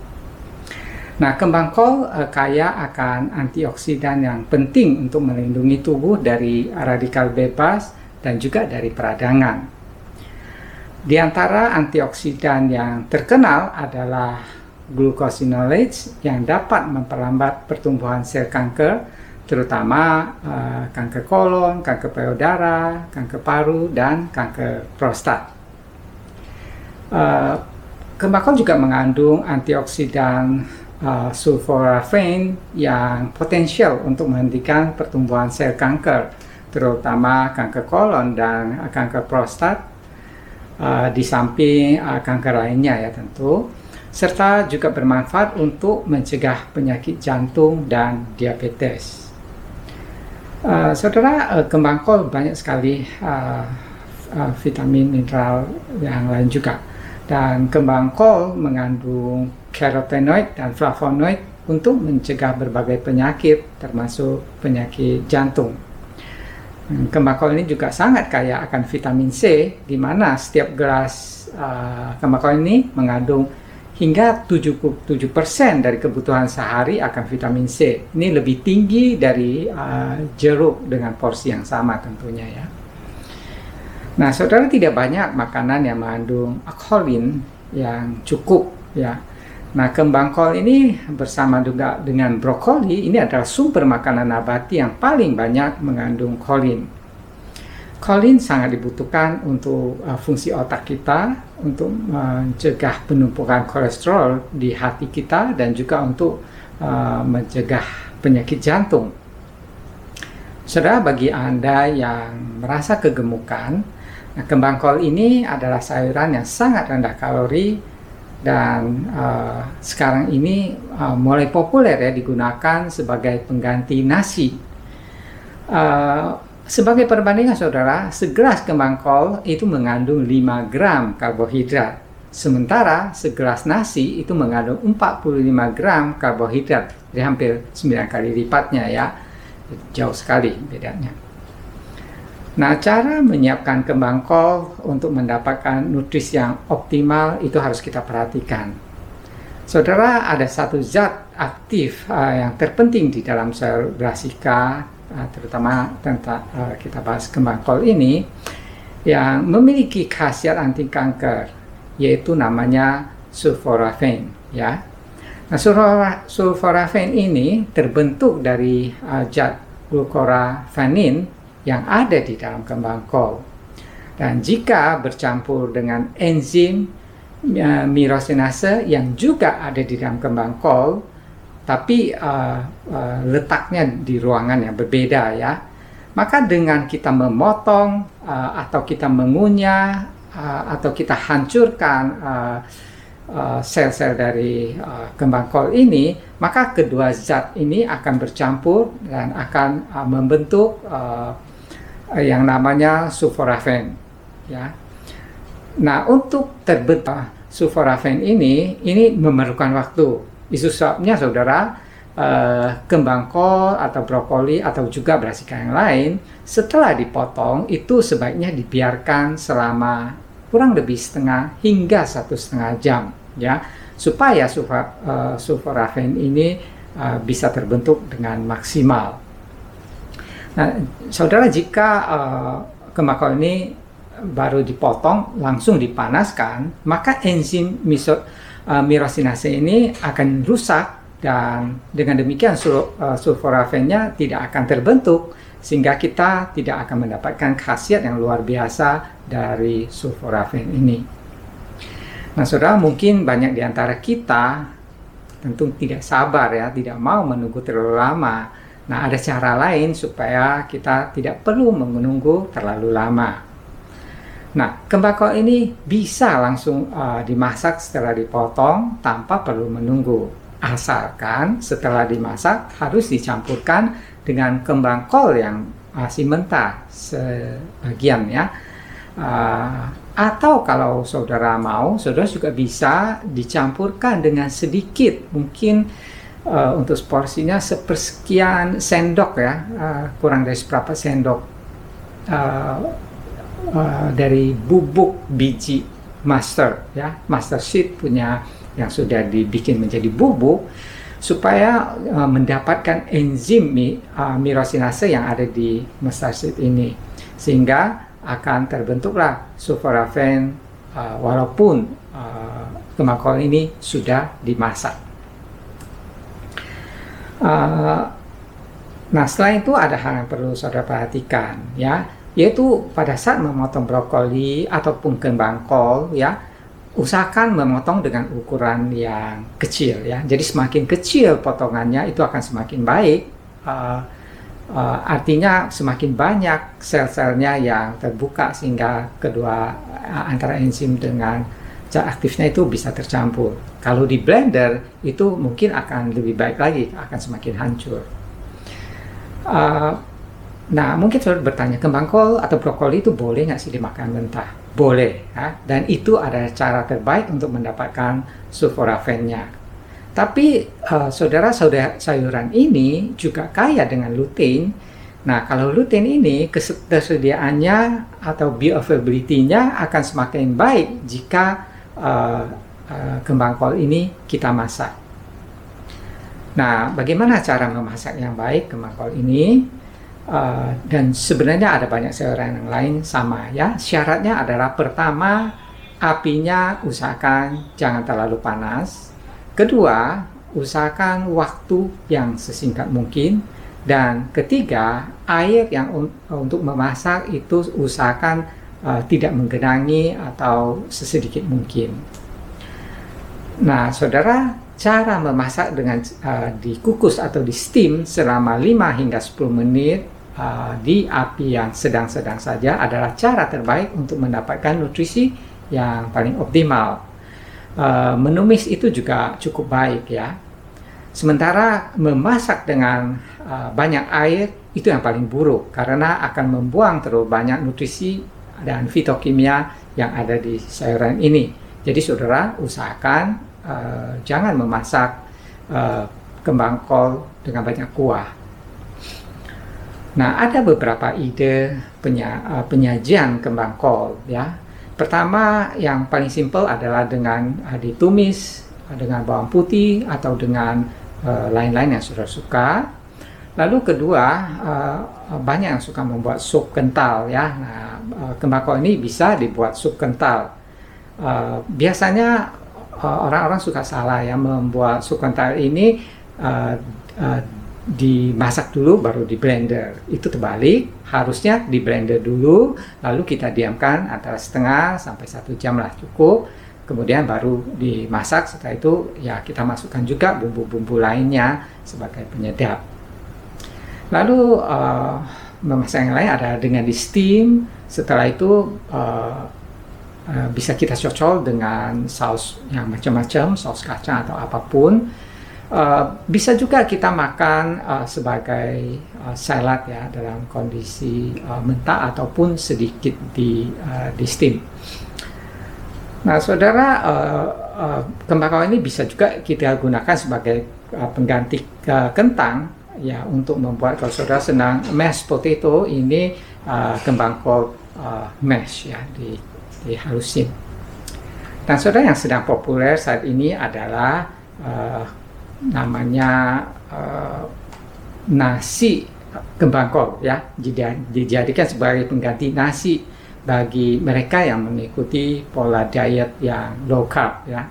Nah, kembang kol kaya akan antioksidan yang penting untuk melindungi tubuh dari radikal bebas dan juga dari peradangan. Di antara antioksidan yang terkenal adalah glucosinolates yang dapat memperlambat pertumbuhan sel kanker, terutama kanker kolon, kanker payudara, kanker paru, dan kanker prostat. Kembang kol juga mengandung antioksidan sulforaphane yang potensial untuk menghentikan pertumbuhan sel kanker, terutama kanker kolon dan kanker prostat, di samping kanker lainnya ya tentu, serta juga bermanfaat untuk mencegah penyakit jantung dan diabetes. Saudara, kembang kol banyak sekali vitamin, mineral yang lain juga. Dan kembang kol mengandung carotenoid dan flavonoid untuk mencegah berbagai penyakit, termasuk penyakit jantung. Kembang kol ini juga sangat kaya akan vitamin C, di mana setiap gelas kembang kol ini mengandung hingga 77% dari kebutuhan sehari akan vitamin C. Ini lebih tinggi dari jeruk dengan porsi yang sama tentunya ya. Nah, saudara, tidak banyak makanan yang mengandung kolin yang cukup ya. Nah, kembang kol ini bersama juga dengan brokoli ini adalah sumber makanan nabati yang paling banyak mengandung kolin. Kolin sangat dibutuhkan untuk fungsi otak kita, untuk mencegah penumpukan kolesterol di hati kita, dan juga untuk mencegah penyakit jantung. Saudara, bagi Anda yang merasa kegemukan, nah, kembang kol ini adalah sayuran yang sangat rendah kalori dan sekarang ini mulai populer ya digunakan sebagai pengganti nasi. Sebagai perbandingan saudara, segelas kembang kol itu mengandung 5 gram karbohidrat, sementara segelas nasi itu mengandung 45 gram karbohidrat, jadi hampir 9 kali lipatnya ya, jauh sekali bedanya. Nah, cara menyiapkan kembang kol untuk mendapatkan nutrisi yang optimal itu harus kita perhatikan. Saudara, ada satu zat aktif yang terpenting di dalam sel brassica, terutama tentang kita bahas kembang kol ini, yang memiliki khasiat anti kanker, yaitu namanya sulforaphane. Ya. Nah, sulforaphane ini terbentuk dari zat glucoraphanin yang ada di dalam kembang kol. Dan jika bercampur dengan enzim myrosinase yang juga ada di dalam kembang kol, tapi letaknya di ruangan yang berbeda ya, maka dengan kita memotong atau kita mengunyah atau kita hancurkan sel-sel dari kembang kol ini, maka kedua zat ini akan bercampur dan akan membentuk yang namanya sulforaphane ya. Nah, untuk terbentuk sulforaphane ini memerlukan waktu. Itu sebabnya saudara, kembang kol atau brokoli atau juga brassica yang lain, setelah dipotong itu sebaiknya dibiarkan selama kurang lebih setengah hingga 1,5 jam, ya, supaya sulforafen ini bisa terbentuk dengan maksimal. Nah, saudara, jika kembang kol ini baru dipotong langsung dipanaskan, maka enzim myrosinase ini akan rusak, dan dengan demikian sulforafennya tidak akan terbentuk, sehingga kita tidak akan mendapatkan khasiat yang luar biasa dari sulforafen ini. Nah, saudara, mungkin banyak di antara kita tentu tidak sabar, ya, tidak mau menunggu terlalu lama. Nah, ada cara lain supaya kita tidak perlu menunggu terlalu lama. Nah, kembang kol ini bisa langsung dimasak setelah dipotong tanpa perlu menunggu. Asalkan setelah dimasak harus dicampurkan dengan kembang kol yang masih mentah sebagian, ya. Atau kalau saudara mau, saudara juga bisa dicampurkan dengan sedikit, mungkin untuk porsinya sepersekian sendok, ya, kurang dari seberapa sendok dari bubuk biji mustard, ya, mustard seed punya yang sudah dibikin menjadi bubuk, supaya mendapatkan enzim myrosinase yang ada di mustard seed ini, sehingga akan terbentuklah sulforafen walaupun kembang kol ini sudah dimasak. Nah, setelah itu ada hal yang perlu saudara perhatikan, ya, yaitu pada saat memotong brokoli ataupun kembang kol, ya, usahakan memotong dengan ukuran yang kecil, ya. Jadi semakin kecil potongannya itu akan semakin baik. Artinya semakin banyak sel-selnya yang terbuka sehingga kedua antara enzim dengan zat aktifnya itu bisa tercampur. Kalau di blender itu mungkin akan lebih baik lagi, akan semakin hancur. Nah, mungkin saudara bertanya, kembang kol atau brokoli itu boleh nggak sih dimakan mentah? Boleh, ya? Dan itu adalah cara terbaik untuk mendapatkan sulforafennya. Tapi saudara, sayuran ini juga kaya dengan lutein. Nah, kalau lutein ini ketersediaannya atau bioavailability-nya akan semakin baik jika kembang kol ini kita masak. Nah, bagaimana cara memasak yang baik kembang kol ini? Dan sebenarnya ada banyak sayuran yang lain sama, ya. Syaratnya adalah pertama, apinya usahakan jangan terlalu panas. Kedua, usahakan waktu yang sesingkat mungkin. Dan ketiga, air yang untuk memasak itu usahakan tidak menggenangi atau sesedikit mungkin. Nah, saudara, cara memasak dengan dikukus atau di steam selama 5 hingga 10 menit di api yang sedang-sedang saja adalah cara terbaik untuk mendapatkan nutrisi yang paling optimal. Menumis itu juga cukup baik, ya. Sementara memasak dengan banyak air itu yang paling buruk karena akan membuang terlalu banyak nutrisi dan fitokimia yang ada di sayuran ini. Jadi saudara usahakan jangan memasak kembang kol dengan banyak kuah. Nah, ada beberapa ide penyajian kembang kol, ya. Pertama, yang paling simpel adalah dengan ditumis dengan bawang putih atau dengan lain-lain yang saudara suka. Lalu kedua, banyak yang suka membuat sup kental, ya. Nah, kembang kol ini bisa dibuat sup kental. Biasanya orang-orang suka salah, ya, membuat sup kental ini dimasak dulu baru di blender. Itu terbalik, harusnya di blender dulu, lalu kita diamkan antara setengah sampai 1 jam lah cukup, kemudian baru dimasak. Setelah itu ya kita masukkan juga bumbu-bumbu lainnya sebagai penyedap. Lalu memasak yang lain ada dengan di steam. Setelah itu bisa kita cocol dengan saus yang macam-macam, saus kacang atau apapun. Bisa juga kita makan sebagai salad, ya, dalam kondisi mentah ataupun sedikit di steam. Nah, saudara, kembang kol ini bisa juga kita gunakan sebagai pengganti kentang ya, untuk membuat, kalau saudara senang mashed potato, ini kembang kol mash ya, dihalusin. Dan saudara, yang sedang populer saat ini adalah namanya nasi kembang kol ya, dijadikan sebagai pengganti nasi bagi mereka yang mengikuti pola diet yang low carb ya,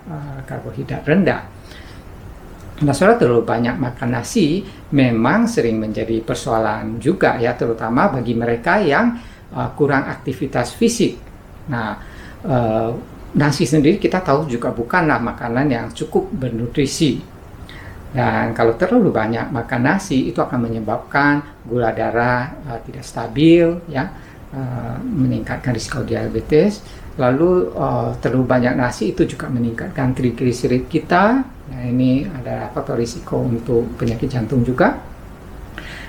karbohidrat rendah. Nah, saudara, terlalu banyak makan nasi memang sering menjadi persoalan juga ya, terutama bagi mereka yang kurang aktivitas fisik. Nah, nasi sendiri kita tahu juga bukanlah makanan yang cukup bernutrisi. Dan kalau terlalu banyak makan nasi, itu akan menyebabkan gula darah tidak stabil ya, meningkatkan risiko diabetes. Lalu terlalu banyak nasi itu juga meningkatkan trigliserid kita. Nah, ini ada faktor risiko untuk penyakit jantung juga.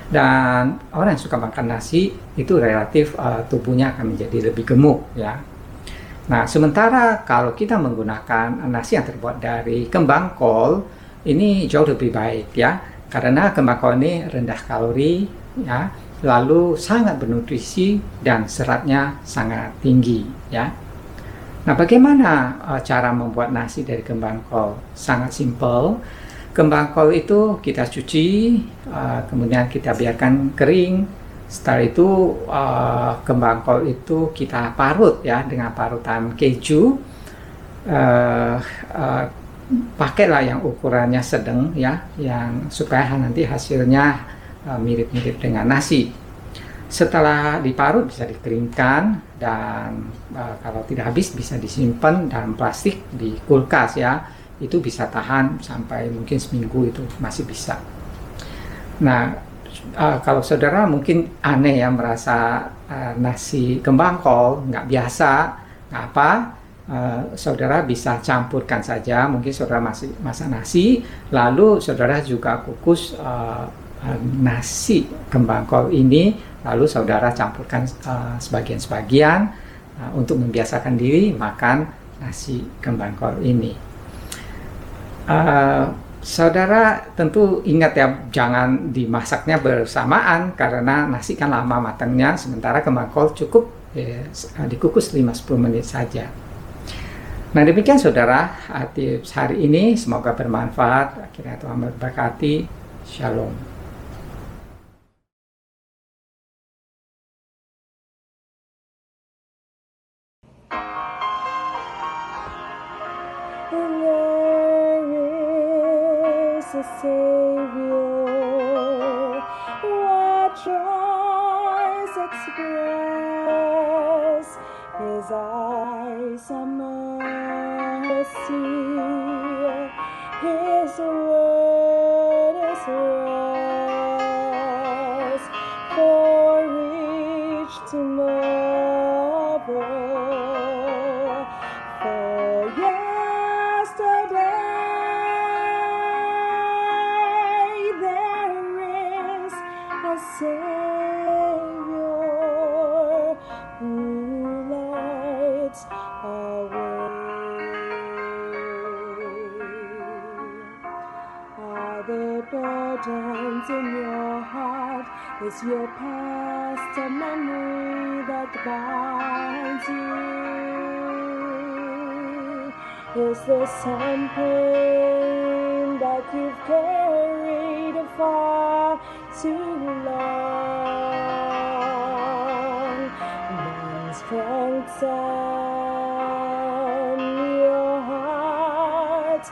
Dan orang yang suka makan nasi itu relatif tubuhnya akan menjadi lebih gemuk ya. Nah, sementara kalau kita menggunakan nasi yang terbuat dari kembang kol, ini jauh lebih baik ya, karena kembang kol ini rendah kalori ya, lalu sangat bernutrisi dan seratnya sangat tinggi ya. Nah, bagaimana cara membuat nasi dari kembang kol? Sangat simpel. Kembang kol itu kita cuci, kemudian kita biarkan kering. Setelah itu kembang kol itu kita parut ya dengan parutan keju. Pakailah yang ukurannya sedang ya, yang supaya nanti hasilnya mirip-mirip dengan nasi. Setelah diparut bisa dikeringkan, dan kalau tidak habis bisa disimpan dalam plastik di kulkas ya, itu bisa tahan sampai mungkin seminggu, itu masih bisa. Nah, kalau saudara mungkin aneh ya, merasa nasi kembang kol nggak biasa, nggak apa, saudara bisa campurkan saja. Mungkin saudara masih masak nasi, lalu saudara juga kukus nasi kembang kol ini, lalu saudara campurkan sebagian-sebagian untuk membiasakan diri makan nasi kembang kol ini. Saudara tentu ingat ya, jangan dimasaknya bersamaan karena nasi kan lama matangnya, sementara kembang kol cukup dikukus 5-10 menit saja. Nah, demikian saudara tips hari ini, semoga bermanfaat. Akhirnya Tuhan memberkati. Shalom. A Savior, what joys express His eyes are mercy, His word is rest for each tomorrow, for yesterday. Savior who lights our way. Are the burdens in your heart? Is your past a memory that binds you? Is there some pain that you've carried far too long? Then strengthen your heart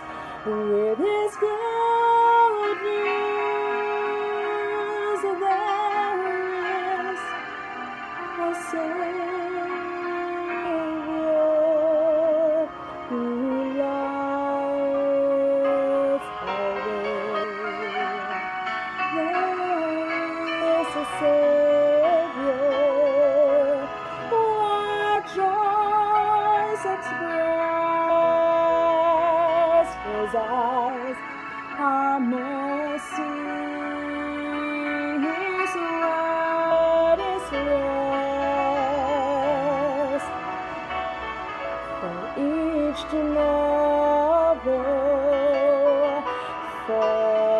with His good news. There is a Savior who lights our way. Savior, what joys express His eyes are mercy, His word is rest for each tomorrow, for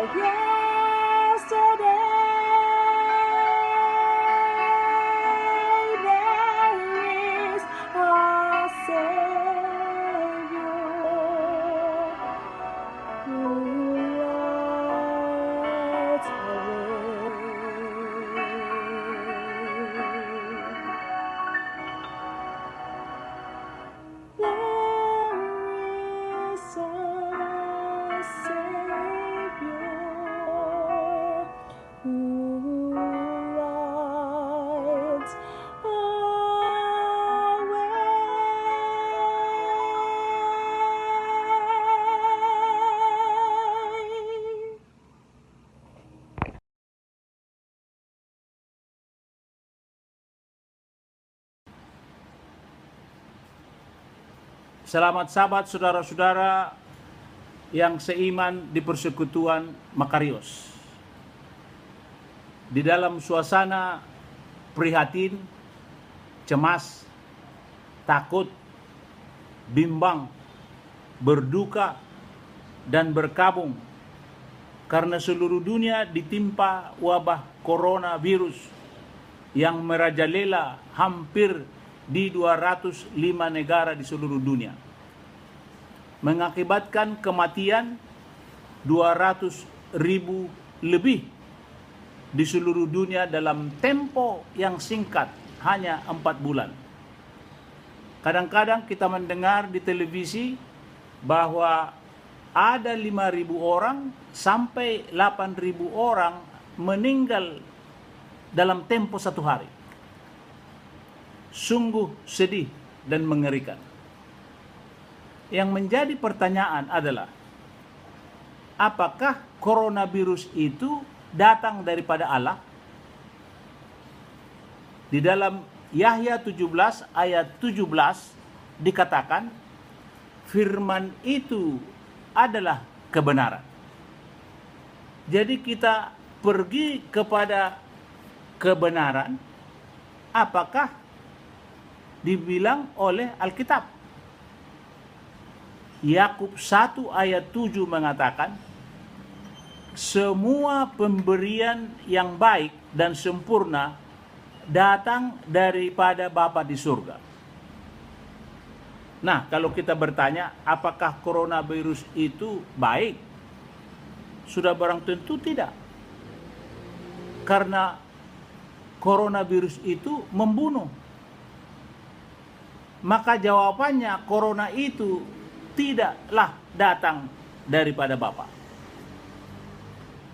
Selamat Sabat saudara-saudara yang seiman di persekutuan Makarios. Di dalam suasana prihatin, cemas, takut, bimbang, berduka, dan berkabung karena seluruh dunia ditimpa wabah coronavirus yang merajalela hampir di 205 negara di seluruh dunia, mengakibatkan kematian 200.000 lebih di seluruh dunia dalam tempo yang singkat, hanya 4 bulan. Kadang-kadang kita mendengar di televisi bahwa ada 5.000 orang sampai 8.000 orang meninggal dalam tempo 1 hari. Sungguh sedih dan mengerikan. Yang menjadi pertanyaan adalah, apakah coronavirus itu datang daripada Allah? Di dalam Yahya 17 ayat 17 dikatakan, firman itu adalah kebenaran. Jadi kita pergi kepada kebenaran, apakah dibilang oleh Alkitab. Yakub 1 ayat 7 mengatakan, semua pemberian yang baik dan sempurna datang daripada Bapa di surga. Nah, kalau kita bertanya, apakah coronavirus itu baik? Sudah barang tentu tidak. Karena coronavirus itu membunuh. Maka jawabannya, corona itu tidaklah datang daripada Bapa.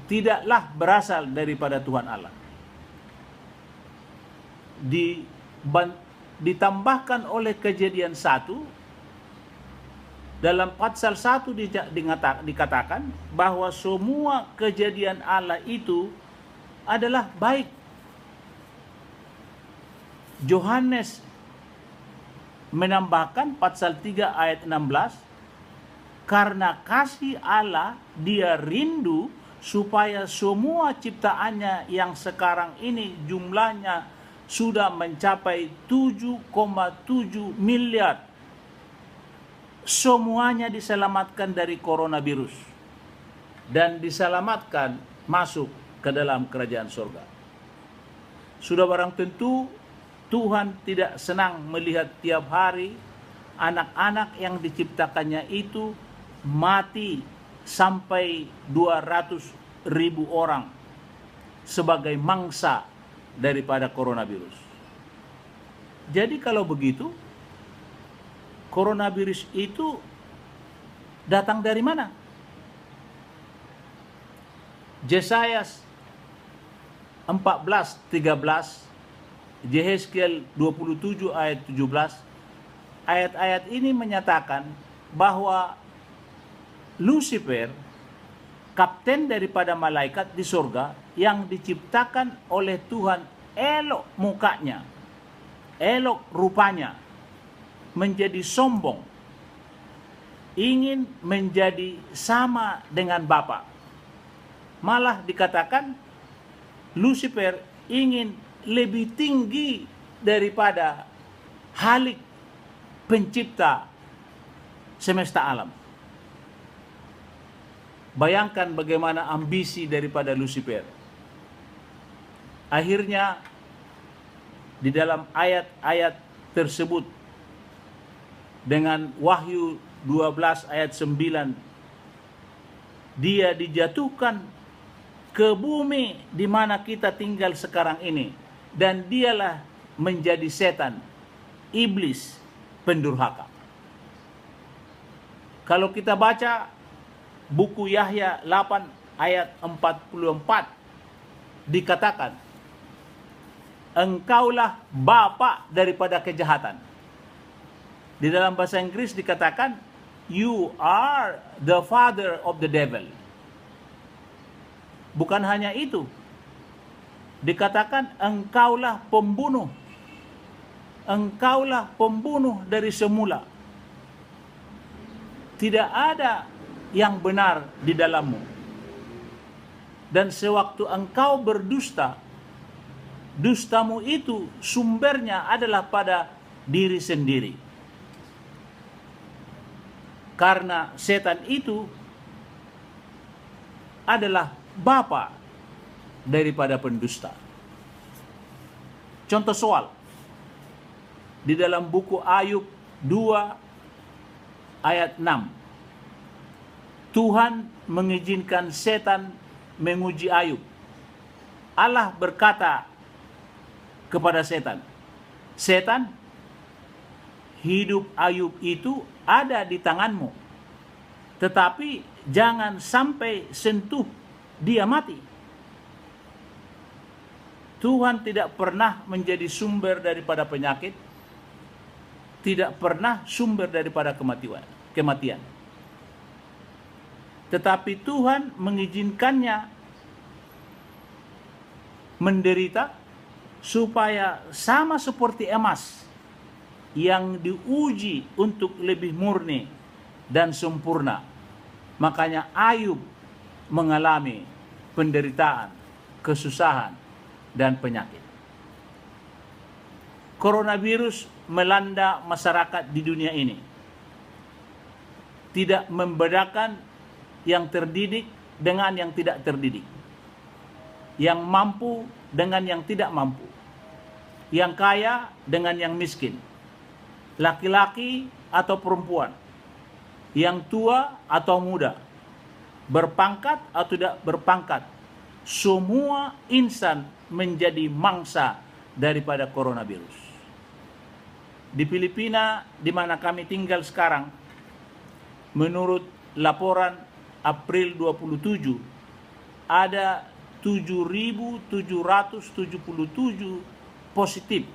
Tidaklah berasal daripada Tuhan Allah. Ditambahkan oleh Kejadian 1, dalam pasal 1 dikatakan bahwa semua kejadian Allah itu adalah baik. Yohanes menambahkan pasal 3 ayat 16, karena kasih Allah dia rindu supaya semua ciptaannya yang sekarang ini jumlahnya sudah mencapai 7,7 miliar. Semuanya diselamatkan dari coronavirus dan diselamatkan masuk ke dalam kerajaan surga. Sudah barang tentu Tuhan tidak senang melihat tiap hari anak-anak yang diciptakannya itu mati sampai 200.000 orang sebagai mangsa daripada coronavirus. Jadi kalau begitu, coronavirus itu datang dari mana? Yesaya 14:13, Yehezkiel 27 ayat 17, ayat-ayat ini menyatakan bahwa Lucifer, kapten daripada malaikat di surga yang diciptakan oleh Tuhan, elok mukanya, elok rupanya, menjadi sombong, ingin menjadi sama dengan Bapa. Malah dikatakan Lucifer ingin lebih tinggi daripada Halik pencipta semesta alam. Bayangkan bagaimana ambisi daripada Lucifer. Akhirnya di dalam ayat-ayat tersebut dengan Wahyu 12 ayat 9, dia dijatuhkan ke bumi di mana kita tinggal sekarang ini, dan dialah menjadi setan, iblis, pendurhaka. Kalau kita baca buku Yahya 8 ayat 44, dikatakan, engkaulah bapa daripada kejahatan. Di dalam bahasa Inggris dikatakan, you are the father of the devil. Bukan hanya itu, dikatakan engkaulah pembunuh. Engkaulah pembunuh dari semula. tidak ada yang benar di dalammu. Dan sewaktu engkau berdusta, dustamu itu sumbernya adalah pada diri sendiri. Karena setan itu adalah bapa daripada pendusta. Contoh soal. Di dalam buku Ayub 2 ayat 6. Tuhan mengizinkan setan menguji Ayub. Allah berkata kepada setan, "Setan, hidup Ayub itu ada di tanganmu. Tetapi jangan sampai sentuh dia mati." Tuhan tidak pernah menjadi sumber daripada penyakit, tidak pernah sumber daripada kematian. Tetapi Tuhan mengizinkannya menderita supaya sama seperti emas yang diuji untuk lebih murni dan sempurna. Makanya Ayub mengalami penderitaan, kesusahan, dan penyakit. Coronavirus melanda masyarakat di dunia ini. Tidak membedakan yang terdidik dengan yang tidak terdidik. Yang mampu dengan yang tidak mampu. Yang kaya dengan yang miskin. Laki-laki atau perempuan. Yang tua atau muda. Berpangkat atau tidak berpangkat. Semua insan menjadi mangsa daripada coronavirus. Di Filipina, di mana kami tinggal sekarang, menurut laporan April 27, ada 7.777 positif.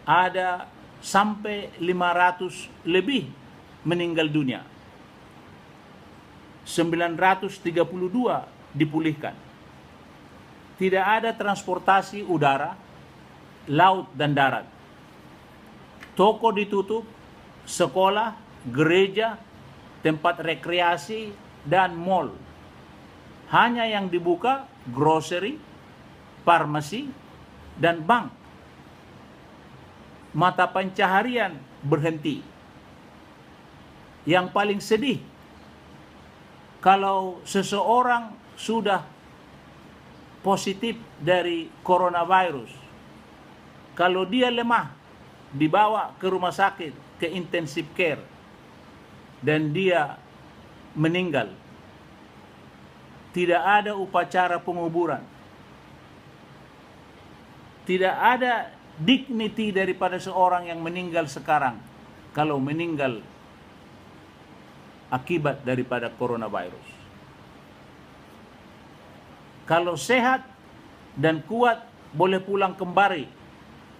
Ada sampai 500 lebih meninggal dunia. 932 dipulihkan. Tidak ada transportasi udara, laut, dan darat. Toko ditutup, sekolah, gereja, tempat rekreasi, dan mall. Hanya yang dibuka grocery, farmasi, dan bank. Mata pencaharian berhenti. Yang paling sedih, kalau seseorang sudah positif dari coronavirus, kalau dia lemah, dibawa ke rumah sakit, ke intensive care, dan dia meninggal, tidak ada upacara penguburan, tidak ada dignity daripada seorang yang meninggal sekarang kalau meninggal akibat daripada coronavirus. Kalau sehat dan kuat boleh pulang kembali.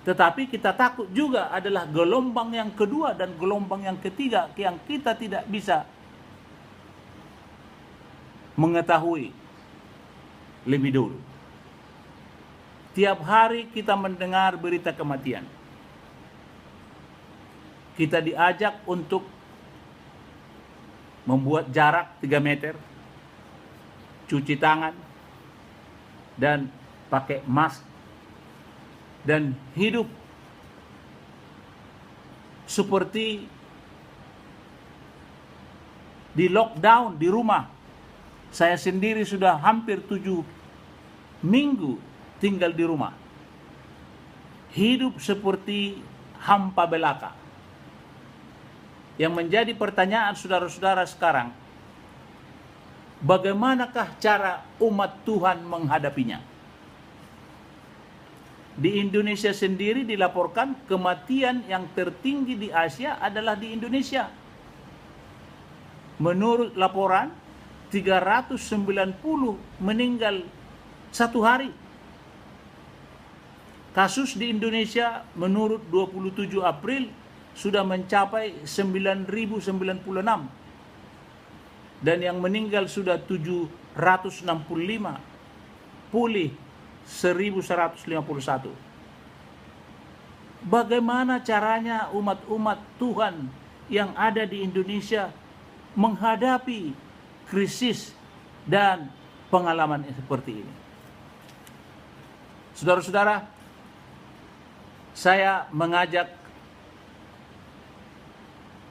Tetapi kita takut juga adalah gelombang yang kedua dan gelombang yang ketiga yang kita tidak bisa mengetahui lebih dulu. Tiap hari kita mendengar berita kematian. Kita diajak untuk membuat jarak 3 meter, cuci tangan, dan pakai mask, dan hidup seperti di lockdown di rumah. Saya sendiri sudah hampir 7 minggu tinggal di rumah. Hidup seperti hampa belaka. Yang menjadi pertanyaan saudara-saudara sekarang, bagaimanakah cara umat Tuhan menghadapinya? Di Indonesia sendiri dilaporkan kematian yang tertinggi di Asia adalah di Indonesia. Menurut laporan, 390 meninggal satu hari. Kasus di Indonesia menurut 27 April sudah mencapai 9.096. Dan yang meninggal sudah 765. Pulih 1151. Bagaimana caranya umat-umat Tuhan yang ada di Indonesia menghadapi krisis dan pengalaman seperti ini. Saudara-saudara, saya mengajak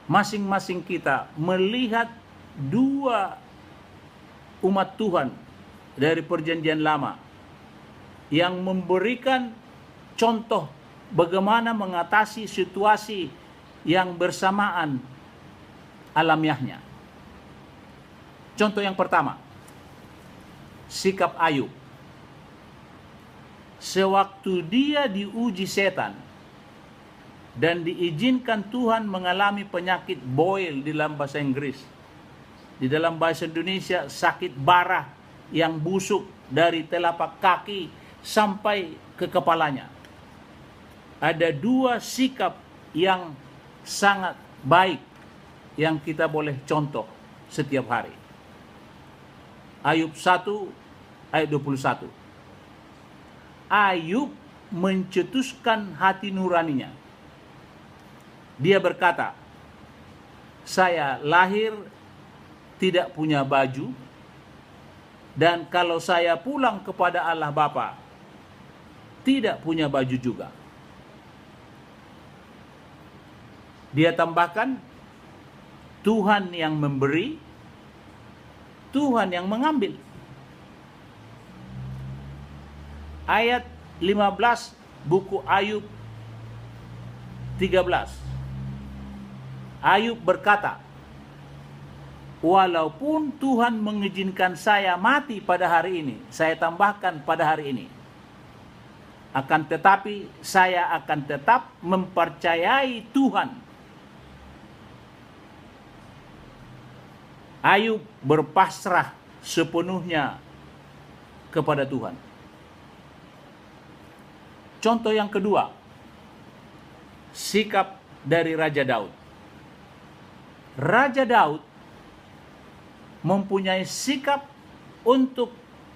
masing-masing kita melihat dua umat Tuhan dari Perjanjian Lama yang memberikan contoh bagaimana mengatasi situasi yang bersamaan alamiahnya. Contoh yang pertama, sikap Ayub. Sewaktu dia diuji setan dan diizinkan Tuhan mengalami penyakit boil di dalam bahasa Inggris. Di dalam bahasa Indonesia, sakit bara yang busuk dari telapak kaki sampai ke kepalanya. Ada dua sikap yang sangat baik yang kita boleh contoh setiap hari. Ayub 1 ayat 21. Ayub mencetuskan hati nuraninya. Dia berkata, saya lahir tidak punya baju, dan kalau saya pulang kepada Allah Bapa, tidak punya baju juga. Dia tambahkan, Tuhan yang memberi, Tuhan yang mengambil. Ayat 15 buku Ayub 13. Ayub berkata, walaupun Tuhan mengizinkan saya mati pada hari ini, saya tambahkan pada hari ini, akan tetapi saya akan tetap mempercayai Tuhan. Ayub berpasrah sepenuhnya kepada Tuhan. Contoh yang kedua, sikap dari Raja Daud. Raja Daud mempunyai sikap untuk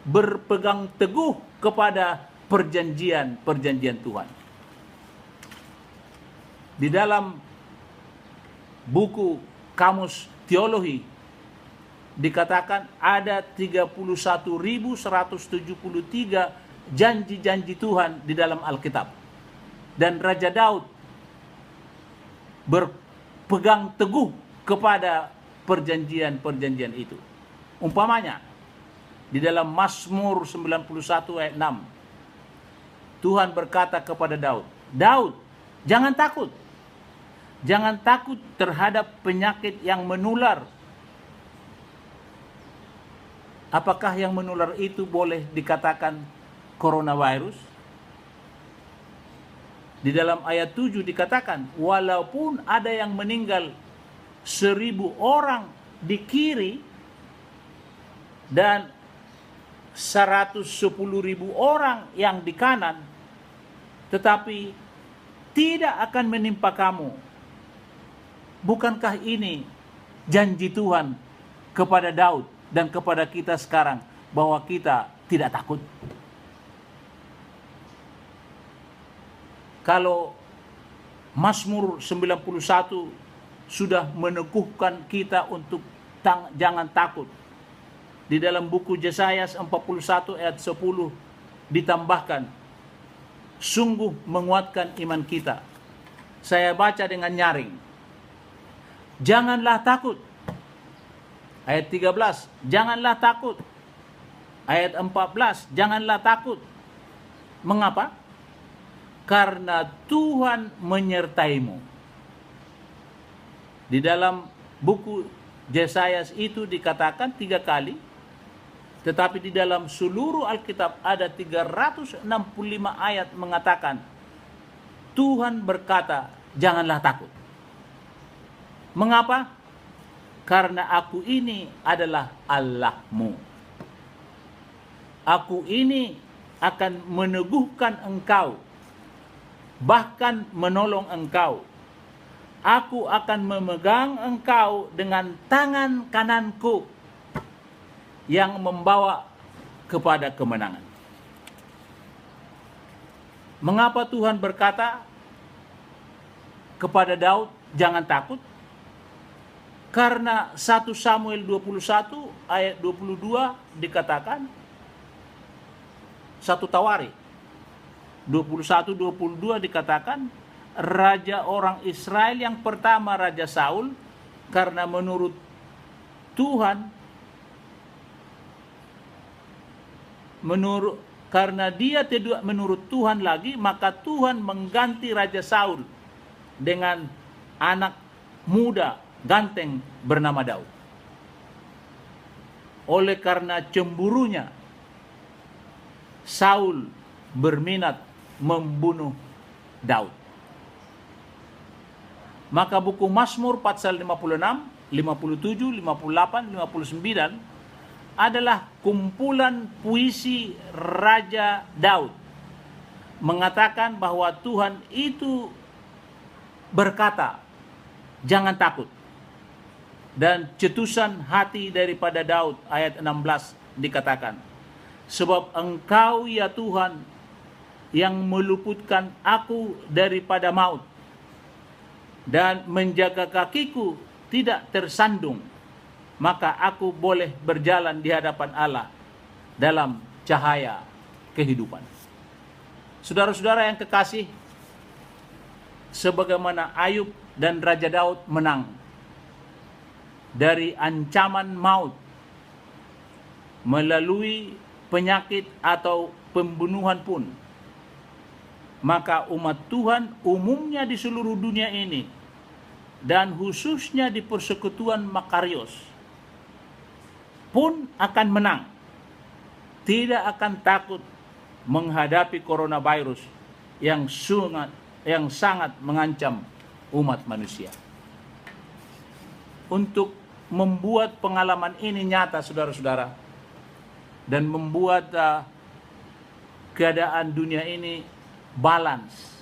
berpegang teguh kepada perjanjian-perjanjian Tuhan. Di dalam buku Kamus Teologi dikatakan ada 31.173 janji-janji Tuhan di dalam Alkitab. Dan Raja Daud berpegang teguh kepada perjanjian-perjanjian itu. Umpamanya, di dalam Mazmur 91 ayat 6, Tuhan berkata kepada Daud, Daud, jangan takut. Jangan takut terhadap penyakit yang menular. Apakah yang menular itu boleh dikatakan coronavirus? Di dalam ayat 7 dikatakan, walaupun ada yang meninggal 1.000 orang di kiri dan 110.000 orang yang di kanan, tetapi tidak akan menimpa kamu. Bukankah ini janji Tuhan kepada Daud dan kepada kita sekarang, bahwa kita tidak takut? Kalau Mazmur 91 sudah meneguhkan kita untuk jangan takut. Di dalam buku Yesaya 41 ayat 10 ditambahkan, sungguh menguatkan iman kita. Saya baca dengan nyaring. Janganlah takut. Ayat 13, janganlah takut. Ayat 14, janganlah takut. Mengapa? Karena Tuhan menyertaimu. Di dalam buku Yesaya itu dikatakan 3 kali, tetapi di dalam seluruh Alkitab ada 365 ayat mengatakan, Tuhan berkata, janganlah takut. Mengapa? Karena aku ini adalah Allahmu. Aku ini akan meneguhkan engkau, bahkan menolong engkau. Aku akan memegang engkau dengan tangan kananku yang membawa kepada kemenangan. Mengapa Tuhan berkata kepada Daud, jangan takut? Karena 1 Samuel 21 ayat 22 dikatakan, 1 Tawarikh 21-22 dikatakan, raja orang Israel yang pertama Raja Saul, karena menurut Tuhan, karena dia tidak menurut Tuhan lagi, maka Tuhan mengganti Raja Saul dengan anak muda ganteng bernama Daud. Oleh karena cemburunya, Saul berminat membunuh Daud. Maka buku Mazmur pasal 56, 57, 58, 59 adalah kumpulan puisi Raja Daud, mengatakan bahwa Tuhan itu berkata, jangan takut. Dan cetusan hati daripada Daud ayat 16 dikatakan, sebab Engkau ya Tuhan yang meluputkan aku daripada maut dan menjaga kakiku tidak tersandung, maka aku boleh berjalan di hadapan Allah dalam cahaya kehidupan. Saudara-saudara yang kekasih, sebagaimana Ayub dan Raja Daud menang dari ancaman maut melalui penyakit atau pembunuhan pun, maka umat Tuhan umumnya di seluruh dunia ini dan khususnya di persekutuan Makarios pun akan menang, tidak akan takut menghadapi coronavirus yang sangat mengancam umat manusia. Untuk membuat pengalaman ini nyata, saudara-saudara, dan membuat keadaan dunia ini balance,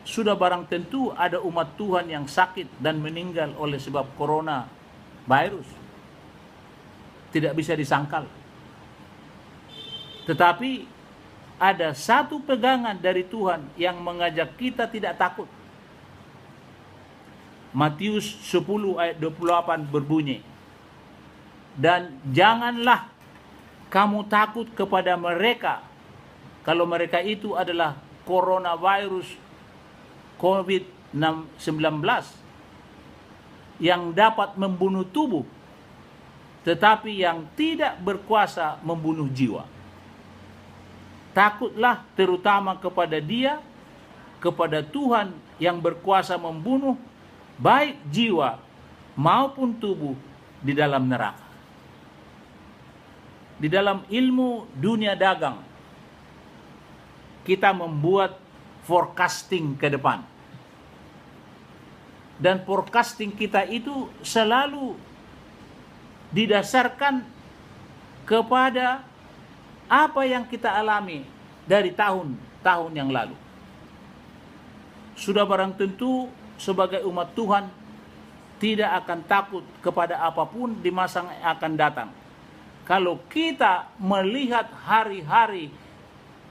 sudah barang tentu ada umat Tuhan yang sakit dan meninggal oleh sebab coronavirus. Tidak bisa disangkal. Tetapi ada satu pegangan dari Tuhan yang mengajak kita tidak takut. Matius 10 ayat 28 berbunyi, dan janganlah kamu takut kepada mereka, kalau mereka itu adalah coronavirus COVID-19 yang dapat membunuh tubuh, tetapi yang tidak berkuasa membunuh jiwa. Takutlah terutama kepada Dia, kepada Tuhan yang berkuasa membunuh baik jiwa maupun tubuh di dalam neraka. Di dalam ilmu dunia dagang, kita membuat forecasting ke depan. Dan forecasting kita itu selalu didasarkan kepada apa yang kita alami dari tahun-tahun yang lalu. Sudah barang tentu sebagai umat Tuhan tidak akan takut kepada apapun di masa yang akan datang. Kalau kita melihat hari-hari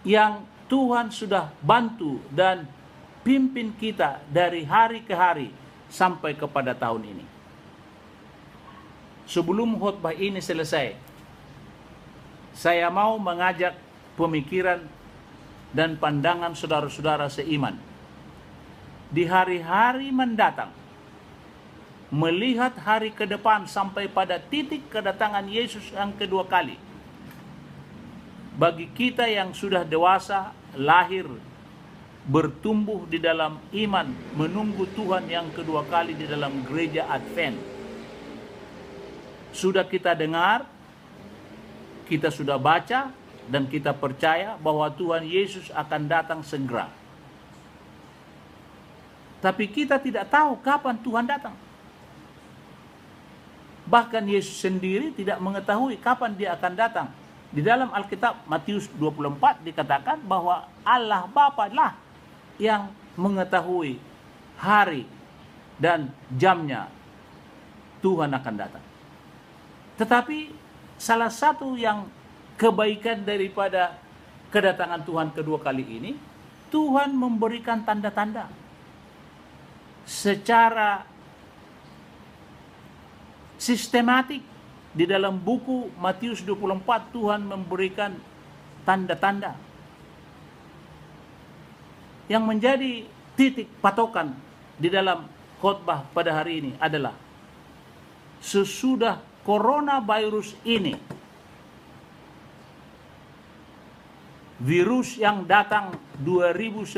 yang Tuhan sudah bantu dan pimpin kita dari hari ke hari sampai kepada tahun ini. Sebelum khotbah ini selesai, saya mau mengajak pemikiran dan pandangan saudara-saudara seiman. Di hari-hari mendatang, melihat hari ke depan sampai pada titik kedatangan Yesus yang kedua kali. Bagi kita yang sudah dewasa, lahir, bertumbuh di dalam iman, menunggu Tuhan yang kedua kali di dalam gereja Advent. Sudah kita dengar, kita sudah baca, dan kita percaya bahwa Tuhan Yesus akan datang segera. Tapi kita tidak tahu kapan Tuhan datang. Bahkan Yesus sendiri tidak mengetahui kapan Dia akan datang. Di dalam Alkitab Matius 24 dikatakan bahwa Allah Bapa lah yang mengetahui hari dan jamnya Tuhan akan datang. Tetapi salah satu yang kebaikan daripada kedatangan Tuhan kedua kali ini, Tuhan memberikan tanda-tanda secara sistematik di dalam buku Matius 24 Tuhan memberikan tanda-tanda yang menjadi titik patokan di dalam khotbah pada hari ini adalah sesudah coronavirus ini, virus yang datang 2019,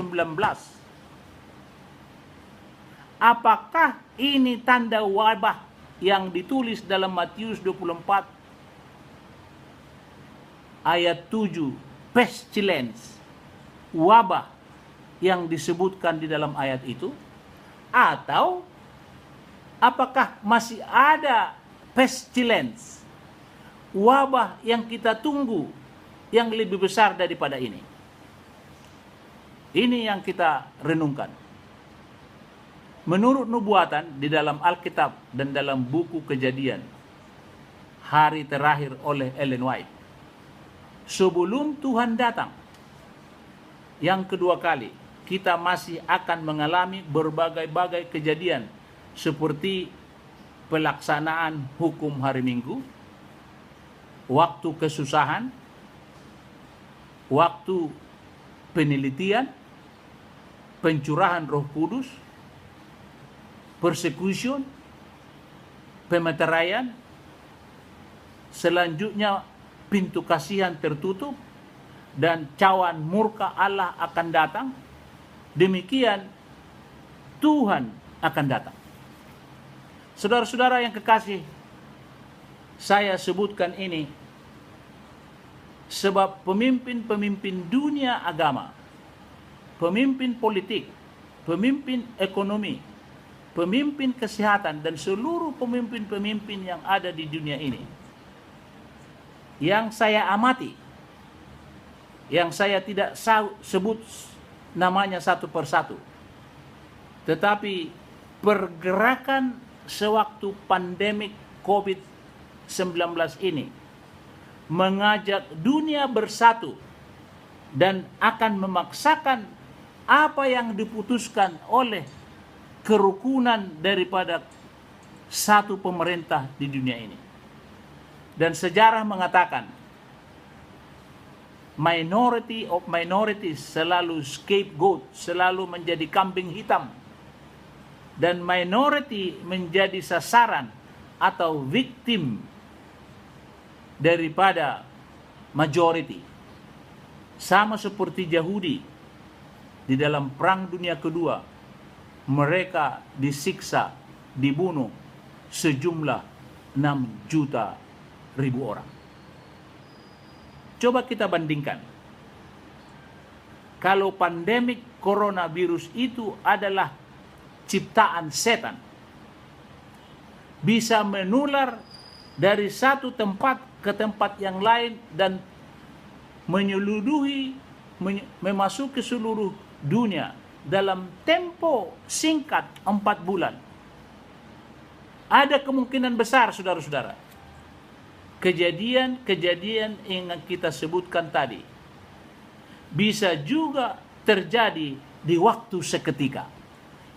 apakah ini tanda wabah yang ditulis dalam Matius 24 ayat 7, pestilence, wabah yang disebutkan di dalam ayat itu, atau apakah masih ada pestilence, wabah yang kita tunggu yang lebih besar daripada ini? Ini yang kita renungkan. Menurut nubuatan di dalam Alkitab dan dalam buku Kejadian, hari terakhir oleh Ellen White, sebelum Tuhan datang yang kedua kali, kita masih akan mengalami berbagai-bagai kejadian seperti pelaksanaan hukum hari Minggu, waktu kesusahan, waktu penelitian, pencurahan Roh Kudus, persecution, pemeteraian, selanjutnya pintu kasihan tertutup, dan cawan murka Allah akan datang. Demikian Tuhan akan datang. Saudara-saudara yang kekasih, saya sebutkan ini sebab pemimpin-pemimpin dunia agama, pemimpin politik, pemimpin ekonomi, pemimpin kesehatan, dan seluruh pemimpin-pemimpin yang ada di dunia ini, yang saya amati, yang saya tidak sebut namanya satu persatu, tetapi pergerakan sewaktu pandemik COVID-19 ini mengajak dunia bersatu dan akan memaksakan apa yang diputuskan oleh kerukunan daripada satu pemerintah di dunia ini. Dan sejarah mengatakan minority of minorities selalu scapegoat, selalu menjadi kambing hitam, dan minority menjadi sasaran atau victim daripada majority. Sama seperti Yahudi di dalam Perang Dunia Kedua, mereka disiksa, dibunuh sejumlah 6 juta ribu orang. Coba kita bandingkan. Kalau pandemik coronavirus itu adalah ciptaan setan, bisa menular dari satu tempat ke tempat yang lain dan menyeluruhi, memasuki seluruh dunia dalam tempo singkat 4 bulan. Ada kemungkinan besar, saudara-saudara, kejadian-kejadian yang kita sebutkan tadi bisa juga terjadi di waktu seketika,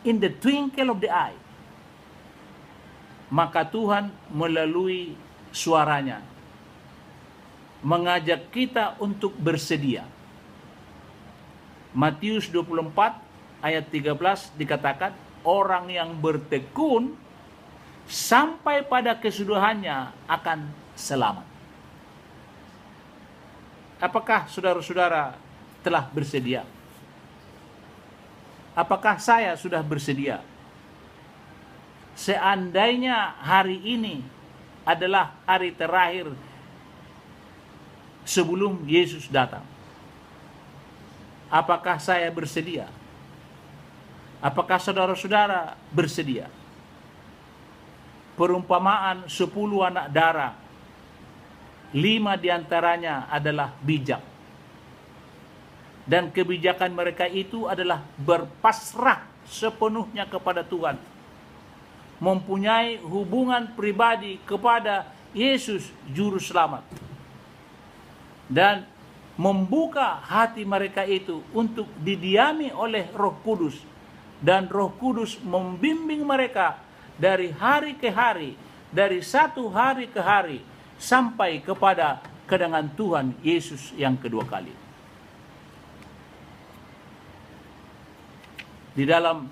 in the twinkle of the eye. Maka Tuhan melalui suaranya mengajak kita untuk bersedia. Matius 24 ayat 13 dikatakan, orang yang bertekun sampai pada kesudahannya akan selamat. Apakah saudara-saudara telah bersedia? Apakah saya sudah bersedia? Seandainya hari ini adalah hari terakhir sebelum Yesus datang, apakah saya bersedia? Apakah saudara-saudara bersedia? Perumpamaan 10 anak darah, 5 diantaranya adalah bijak. Dan kebijakan mereka itu adalah berpasrah sepenuhnya kepada Tuhan, mempunyai hubungan pribadi kepada Yesus Juru Selamat, dan membuka hati mereka itu untuk didiami oleh Roh Kudus, dan Roh Kudus membimbing mereka dari hari ke hari dari satu hari ke hari sampai kepada kedatangan Tuhan Yesus yang kedua kali. Di dalam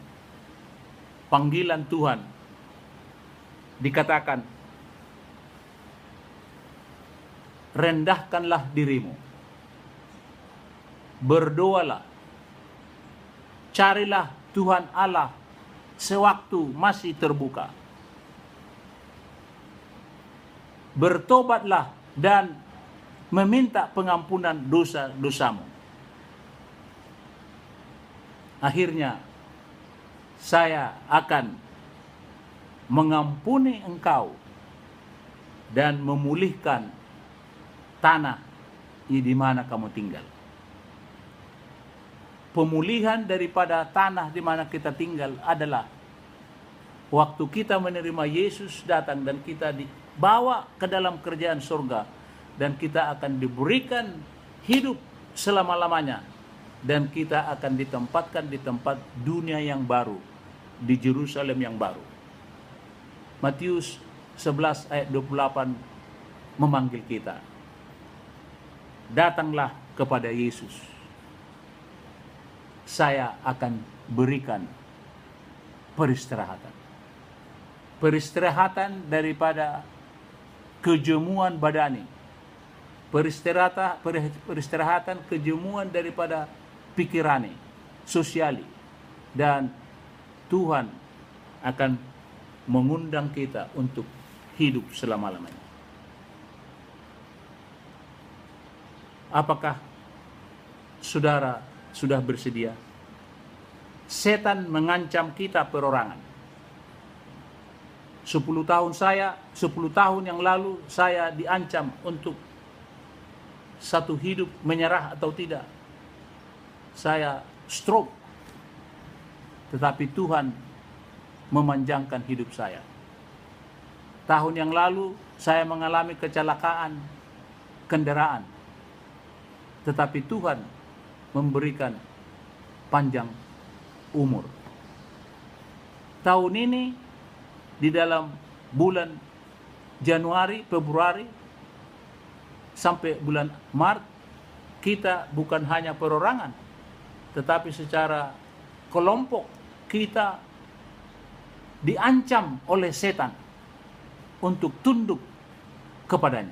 panggilan Tuhan dikatakan, rendahkanlah dirimu, berdoalah, carilah Tuhan Allah sewaktu masih terbuka, bertobatlah dan meminta pengampunan dosa-dosamu. Akhirnya saya akan mengampuni engkau dan memulihkan tanah di mana kamu tinggal. Pemulihan daripada tanah di mana kita tinggal adalah waktu kita menerima Yesus datang dan kita dibawa ke dalam kerajaan surga, dan kita akan diberikan hidup selama-lamanya, dan kita akan ditempatkan di tempat dunia yang baru, di Yerusalem yang baru. Matius 11 ayat 28 memanggil kita, datanglah kepada Yesus, saya akan berikan peristirahatan. Peristirahatan daripada kejemuan badani, peristirahatan kejemuan daripada pikirani, sosiali, dan Tuhan akan mengundang kita untuk hidup selama-lamanya. Apakah saudara sudah bersedia? Setan mengancam kita perorangan. 10 tahun yang lalu saya diancam untuk satu hidup menyerah atau tidak. Saya stroke. Tetapi Tuhan memanjangkan hidup saya. Tahun yang lalu saya mengalami kecelakaan kendaraan. Tetapi Tuhan memberikan panjang umur. Tahun ini di dalam bulan Januari, Februari sampai bulan Maret, kita bukan hanya perorangan, tetapi secara kelompok kita diancam oleh setan untuk tunduk kepadanya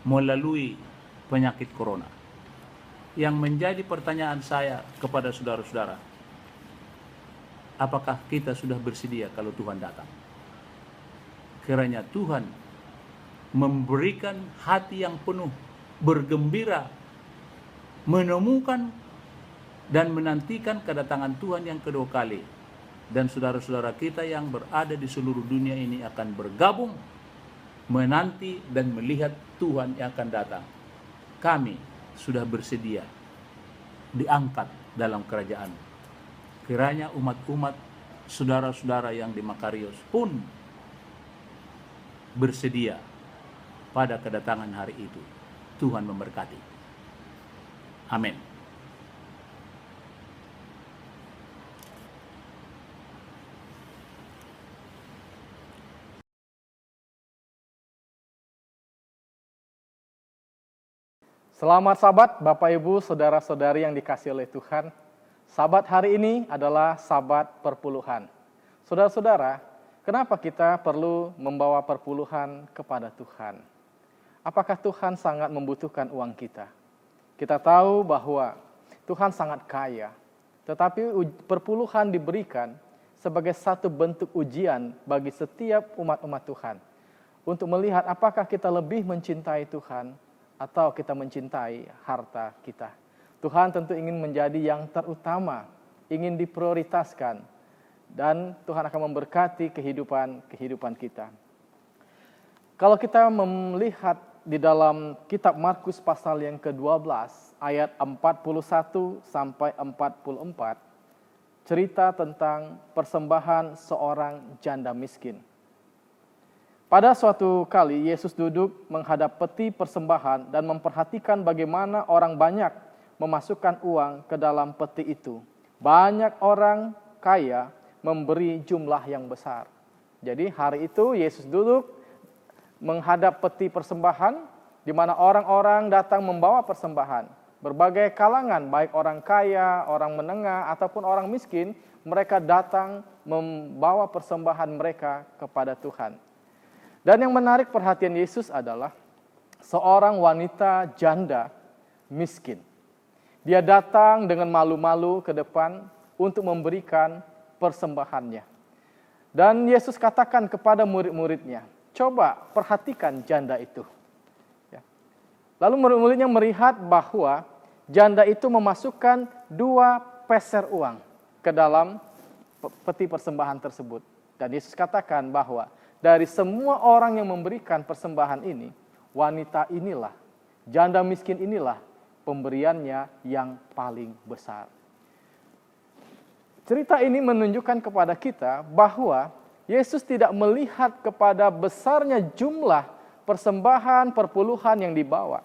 melalui penyakit corona. Yang menjadi pertanyaan saya kepada saudara-saudara, apakah kita sudah bersedia kalau Tuhan datang? Kiranya Tuhan memberikan hati yang penuh bergembira menemukan dan menantikan kedatangan Tuhan yang kedua kali. Dan saudara-saudara kita yang berada di seluruh dunia ini akan bergabung menanti dan melihat Tuhan yang akan datang. Kami sudah bersedia diangkat dalam kerajaan. Kiranya umat-umat saudara-saudara yang di Makarios pun bersedia pada kedatangan hari itu. Tuhan memberkati. Amin. Selamat Sabat, Bapak Ibu, Saudara-saudari yang dikasihi oleh Tuhan. Sabat hari ini adalah Sabat perpuluhan. Saudara-saudara, kenapa kita perlu membawa perpuluhan kepada Tuhan? Apakah Tuhan sangat membutuhkan uang kita? Kita tahu bahwa Tuhan sangat kaya, tetapi perpuluhan diberikan sebagai satu bentuk ujian bagi setiap umat-umat Tuhan, untuk melihat apakah kita lebih mencintai Tuhan atau kita mencintai harta kita. Tuhan tentu ingin menjadi yang terutama, ingin diprioritaskan, dan Tuhan akan memberkati kehidupan kita. Kalau kita melihat di dalam kitab Markus pasal yang ke-12 ayat 41 sampai 44, cerita tentang persembahan seorang janda miskin. Pada suatu kali Yesus duduk menghadap peti persembahan dan memperhatikan bagaimana orang banyak memasukkan uang ke dalam peti itu. Banyak orang kaya memberi jumlah yang besar. Jadi hari itu Yesus duduk menghadap peti persembahan, di mana orang-orang datang membawa persembahan. Berbagai kalangan, baik orang kaya, orang menengah, ataupun orang miskin, mereka datang membawa persembahan mereka kepada Tuhan. Dan yang menarik perhatian Yesus adalah seorang wanita janda miskin. Dia datang dengan malu-malu ke depan untuk memberikan persembahannya. Dan Yesus katakan kepada murid-muridnya, coba perhatikan janda itu. Lalu murid-muridnya melihat bahwa janda itu memasukkan 2 peser uang ke dalam peti persembahan tersebut. Dan Yesus katakan bahwa dari semua orang yang memberikan persembahan ini, wanita inilah, janda miskin inilah pemberiannya yang paling besar. Cerita ini menunjukkan kepada kita bahwa Yesus tidak melihat kepada besarnya jumlah persembahan, perpuluhan yang dibawa.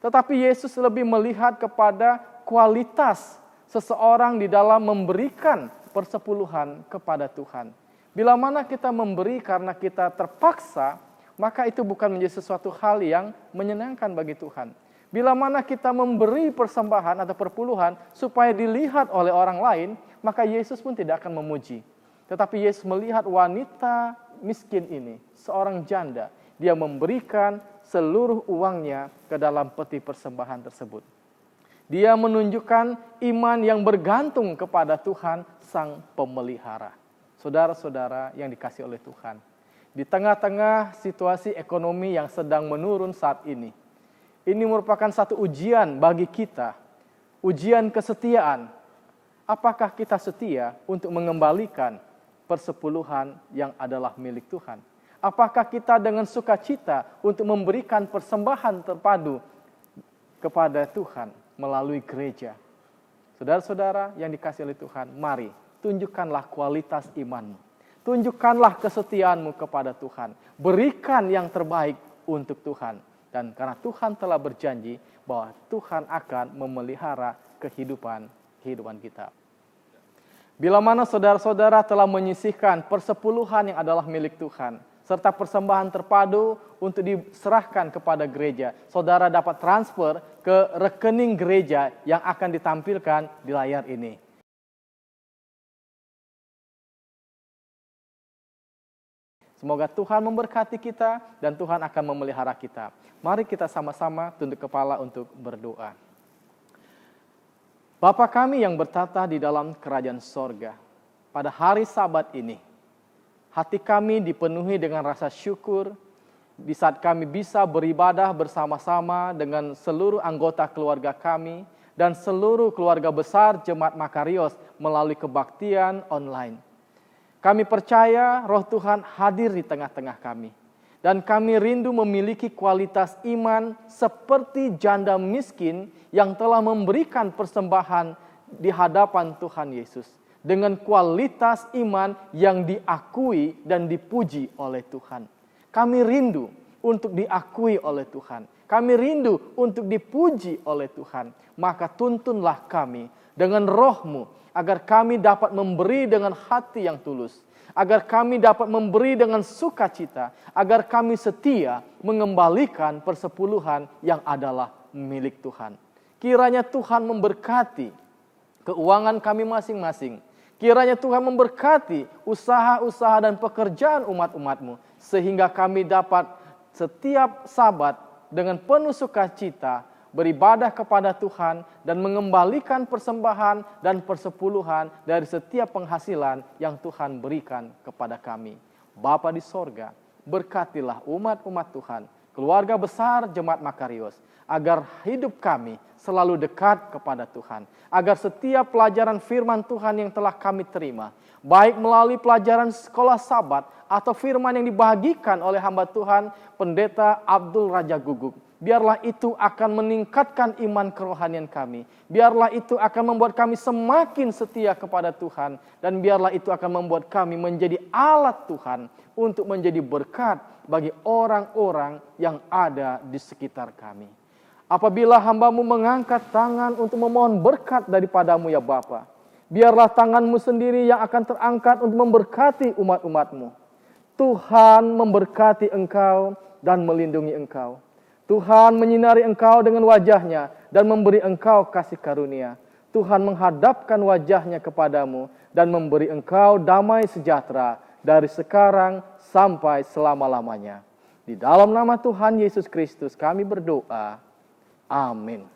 Tetapi Yesus lebih melihat kepada kualitas seseorang di dalam memberikan persepuluhan kepada Tuhan. Bila mana kita memberi karena kita terpaksa, maka itu bukan menjadi sesuatu hal yang menyenangkan bagi Tuhan. Bila mana kita memberi persembahan atau perpuluhan supaya dilihat oleh orang lain, maka Yesus pun tidak akan memuji. Tetapi Yesus melihat wanita miskin ini, seorang janda, dia memberikan seluruh uangnya ke dalam peti persembahan tersebut. Dia menunjukkan iman yang bergantung kepada Tuhan Sang Pemelihara. Saudara-saudara yang dikasihi oleh Tuhan, di tengah-tengah situasi ekonomi yang sedang menurun saat ini merupakan satu ujian bagi kita, ujian kesetiaan. Apakah kita setia untuk mengembalikan persepuluhan yang adalah milik Tuhan? Apakah kita dengan sukacita untuk memberikan persembahan terpadu kepada Tuhan melalui gereja? Saudara-saudara yang dikasihi oleh Tuhan, mari tunjukkanlah kualitas imanmu. Tunjukkanlah kesetiaanmu kepada Tuhan. Berikan yang terbaik untuk Tuhan. Dan karena Tuhan telah berjanji bahwa Tuhan akan memelihara kehidupan kita. Bila mana saudara-saudara telah menyisihkan persepuluhan yang adalah milik Tuhan, serta persembahan terpadu untuk diserahkan kepada gereja, saudara dapat transfer ke rekening gereja yang akan ditampilkan di layar ini. Semoga Tuhan memberkati kita dan Tuhan akan memelihara kita. Mari kita sama-sama tunduk kepala untuk berdoa. Bapa kami yang bertata di dalam kerajaan sorga, pada hari Sabat ini, hati kami dipenuhi dengan rasa syukur di saat kami bisa beribadah bersama-sama dengan seluruh anggota keluarga kami dan seluruh keluarga besar Jemaat Makarios melalui kebaktian online. Kami percaya Roh Tuhan hadir di tengah-tengah kami. Dan kami rindu memiliki kualitas iman seperti janda miskin yang telah memberikan persembahan di hadapan Tuhan Yesus. Dengan kualitas iman yang diakui dan dipuji oleh Tuhan. Kami rindu untuk diakui oleh Tuhan. Kami rindu untuk dipuji oleh Tuhan. Maka tuntunlah kami dengan Roh-Mu agar kami dapat memberi dengan hati yang tulus. Agar kami dapat memberi dengan sukacita. Agar kami setia mengembalikan persepuluhan yang adalah milik Tuhan. Kiranya Tuhan memberkati keuangan kami masing-masing. Kiranya Tuhan memberkati usaha-usaha dan pekerjaan umat-umat-Mu. Sehingga kami dapat setiap Sabat dengan penuh sukacita beribadah kepada Tuhan dan mengembalikan persembahan dan persepuluhan dari setiap penghasilan yang Tuhan berikan kepada kami. Bapa di sorga, berkatilah umat-umat Tuhan, keluarga besar Jemaat Makarios, agar hidup kami selalu dekat kepada Tuhan. Agar setiap pelajaran firman Tuhan yang telah kami terima, baik melalui pelajaran sekolah Sabat atau firman yang dibagikan oleh hamba Tuhan, Pendeta Abdul Raja Guguk, biarlah itu akan meningkatkan iman kerohanian kami. Biarlah itu akan membuat kami semakin setia kepada Tuhan. Dan biarlah itu akan membuat kami menjadi alat Tuhan untuk menjadi berkat bagi orang-orang yang ada di sekitar kami. Apabila hamba-Mu mengangkat tangan untuk memohon berkat daripada-Mu ya Bapa, biarlah tangan-Mu sendiri yang akan terangkat untuk memberkati umat-umat-Mu. Tuhan memberkati engkau dan melindungi engkau. Tuhan menyinari engkau dengan wajah-Nya dan memberi engkau kasih karunia. Tuhan menghadapkan wajah-Nya kepadamu dan memberi engkau damai sejahtera dari sekarang sampai selama-lamanya. Di dalam nama Tuhan Yesus Kristus kami berdoa. Amin.